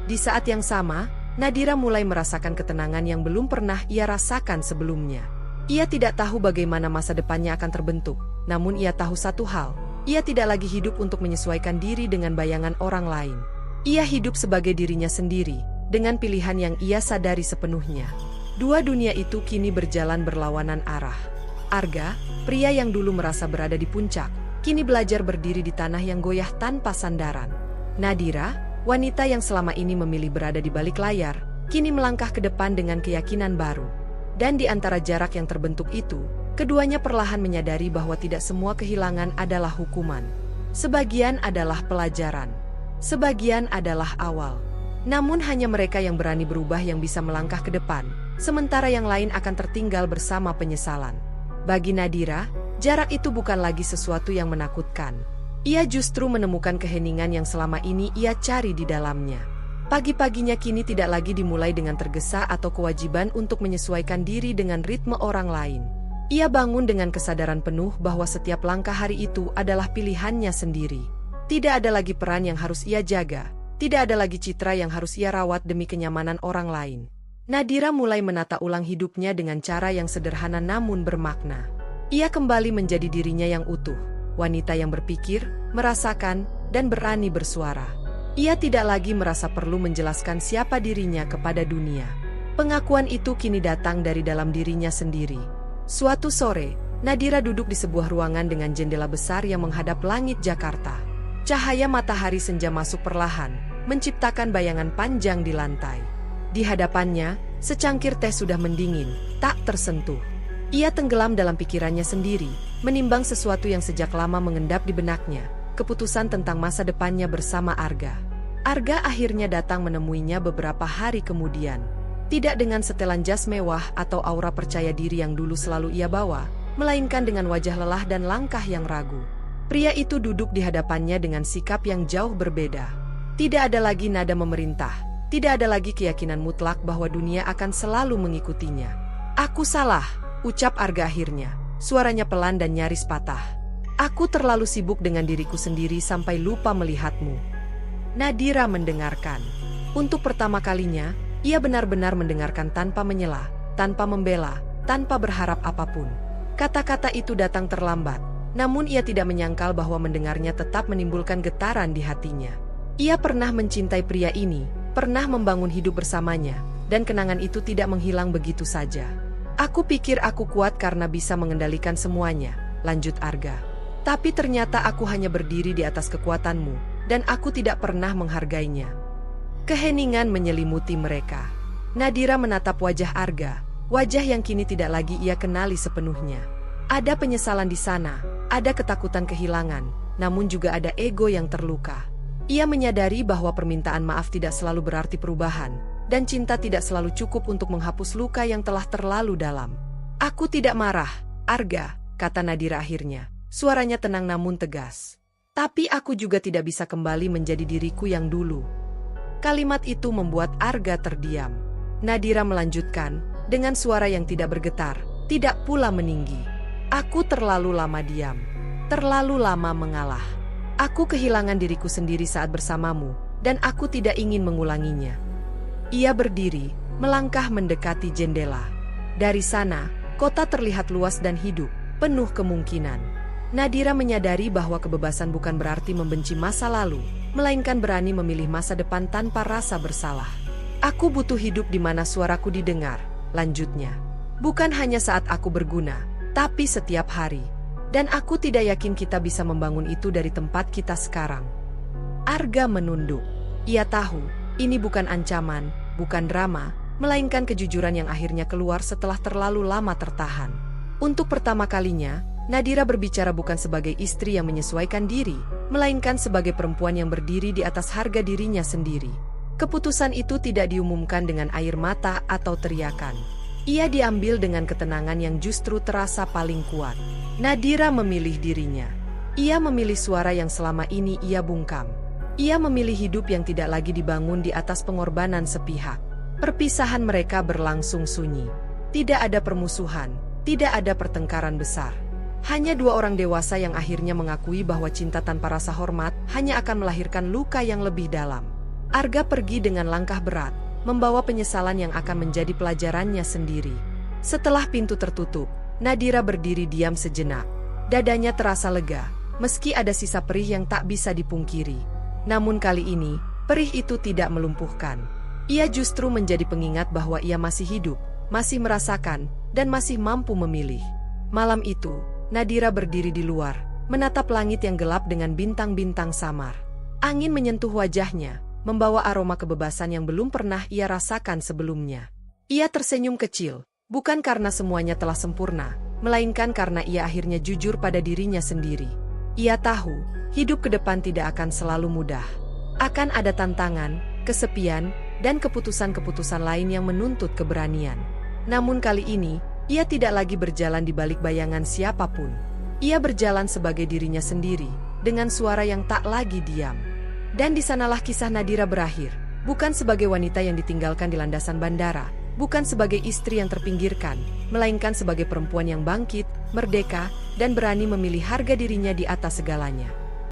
Di saat yang sama, Nadira mulai merasakan ketenangan yang belum pernah ia rasakan sebelumnya. Ia tidak tahu bagaimana masa depannya akan terbentuk, namun ia tahu satu hal, ia tidak lagi hidup untuk menyesuaikan diri dengan bayangan orang lain. Ia hidup sebagai dirinya sendiri, dengan pilihan yang ia sadari sepenuhnya. Dua dunia itu kini berjalan berlawanan arah. Arga, pria yang dulu merasa berada di puncak, kini belajar berdiri di tanah yang goyah tanpa sandaran. Nadira, wanita yang selama ini memilih berada di balik layar, kini melangkah ke depan dengan keyakinan baru. Dan di antara jarak yang terbentuk itu, keduanya perlahan menyadari bahwa tidak semua kehilangan adalah hukuman. Sebagian adalah pelajaran. Sebagian adalah awal. Namun hanya mereka yang berani berubah yang bisa melangkah ke depan, sementara yang lain akan tertinggal bersama penyesalan. Bagi Nadira, jarak itu bukan lagi sesuatu yang menakutkan. Ia justru menemukan keheningan yang selama ini ia cari di dalamnya. Pagi-paginya kini tidak lagi dimulai dengan tergesa atau kewajiban untuk menyesuaikan diri dengan ritme orang lain. Ia bangun dengan kesadaran penuh bahwa setiap langkah hari itu adalah pilihannya sendiri. Tidak ada lagi peran yang harus ia jaga, tidak ada lagi citra yang harus ia rawat demi kenyamanan orang lain. Nadira mulai menata ulang hidupnya dengan cara yang sederhana namun bermakna. Ia kembali menjadi dirinya yang utuh. Wanita yang berpikir, merasakan, dan berani bersuara. Ia tidak lagi merasa perlu menjelaskan siapa dirinya kepada dunia. Pengakuan itu kini datang dari dalam dirinya sendiri. Suatu sore, Nadira duduk di sebuah ruangan dengan jendela besar yang menghadap langit Jakarta. Cahaya matahari senja masuk perlahan, menciptakan bayangan panjang di lantai. Di hadapannya, secangkir teh sudah mendingin, tak tersentuh. Ia tenggelam dalam pikirannya sendiri, menimbang sesuatu yang sejak lama mengendap di benaknya, keputusan tentang masa depannya bersama Arga. Arga akhirnya datang menemuinya beberapa hari kemudian. Tidak dengan setelan jas mewah atau aura percaya diri yang dulu selalu ia bawa, melainkan dengan wajah lelah dan langkah yang ragu. Pria itu duduk di hadapannya dengan sikap yang jauh berbeda. Tidak ada lagi nada memerintah, tidak ada lagi keyakinan mutlak bahwa dunia akan selalu mengikutinya. "Aku salah," ucap Arga akhirnya, suaranya pelan dan nyaris patah. "Aku terlalu sibuk dengan diriku sendiri sampai lupa melihatmu." Nadira mendengarkan. Untuk pertama kalinya, ia benar-benar mendengarkan tanpa menyela, tanpa membela, tanpa berharap apapun. Kata-kata itu datang terlambat, namun ia tidak menyangkal bahwa mendengarnya tetap menimbulkan getaran di hatinya. Ia pernah mencintai pria ini, pernah membangun hidup bersamanya, dan kenangan itu tidak menghilang begitu saja. "Aku pikir aku kuat karena bisa mengendalikan semuanya," lanjut Arga. "Tapi ternyata aku hanya berdiri di atas kekuatanmu, dan aku tidak pernah menghargainya." Keheningan menyelimuti mereka. Nadira menatap wajah Arga, wajah yang kini tidak lagi ia kenali sepenuhnya. Ada penyesalan di sana, ada ketakutan kehilangan, namun juga ada ego yang terluka. Ia menyadari bahwa permintaan maaf tidak selalu berarti perubahan, dan cinta tidak selalu cukup untuk menghapus luka yang telah terlalu dalam. "Aku tidak marah, Arga," kata Nadira akhirnya. Suaranya tenang namun tegas. "Tapi aku juga tidak bisa kembali menjadi diriku yang dulu." Kalimat itu membuat Arga terdiam. Nadira melanjutkan, dengan suara yang tidak bergetar, tidak pula meninggi. "Aku terlalu lama diam, terlalu lama mengalah. Aku kehilangan diriku sendiri saat bersamamu, dan aku tidak ingin mengulanginya." Ia berdiri, melangkah mendekati jendela. Dari sana, kota terlihat luas dan hidup, penuh kemungkinan. Nadira menyadari bahwa kebebasan bukan berarti membenci masa lalu, melainkan berani memilih masa depan tanpa rasa bersalah. "Aku butuh hidup di mana suaraku didengar," lanjutnya. "Bukan hanya saat aku berguna, tapi setiap hari. Dan aku tidak yakin kita bisa membangun itu dari tempat kita sekarang." Arga menunduk. Ia tahu, ini bukan ancaman, bukan drama, melainkan kejujuran yang akhirnya keluar setelah terlalu lama tertahan. Untuk pertama kalinya, Nadira berbicara bukan sebagai istri yang menyesuaikan diri, melainkan sebagai perempuan yang berdiri di atas harga dirinya sendiri. Keputusan itu tidak diumumkan dengan air mata atau teriakan. Ia diambil dengan ketenangan yang justru terasa paling kuat. Nadira memilih dirinya. Ia memilih suara yang selama ini ia bungkam. Ia memilih hidup yang tidak lagi dibangun di atas pengorbanan sepihak. Perpisahan mereka berlangsung sunyi. Tidak ada permusuhan, tidak ada pertengkaran besar. Hanya dua orang dewasa yang akhirnya mengakui bahwa cinta tanpa rasa hormat hanya akan melahirkan luka yang lebih dalam. Arga pergi dengan langkah berat, membawa penyesalan yang akan menjadi pelajarannya sendiri. Setelah pintu tertutup, Nadira berdiri diam sejenak. Dadanya terasa lega, meski ada sisa perih yang tak bisa dipungkiri. Namun kali ini, perih itu tidak melumpuhkan. Ia justru menjadi pengingat bahwa ia masih hidup, masih merasakan, dan masih mampu memilih. Malam itu, Nadira berdiri di luar, menatap langit yang gelap dengan bintang-bintang samar. Angin menyentuh wajahnya, membawa aroma kebebasan yang belum pernah ia rasakan sebelumnya. Ia tersenyum kecil, bukan karena semuanya telah sempurna, melainkan karena ia akhirnya jujur pada dirinya sendiri. Ia tahu, hidup ke depan tidak akan selalu mudah. Akan ada tantangan, kesepian, dan keputusan-keputusan lain yang menuntut keberanian. Namun kali ini, ia tidak lagi berjalan di balik bayangan siapapun. Ia berjalan sebagai dirinya sendiri, dengan suara yang tak lagi diam. Dan di sanalah kisah Nadira berakhir, bukan sebagai wanita yang ditinggalkan di landasan bandara, bukan sebagai istri yang terpinggirkan, melainkan sebagai perempuan yang bangkit, merdeka, dan berani memilih harga dirinya di atas segalanya.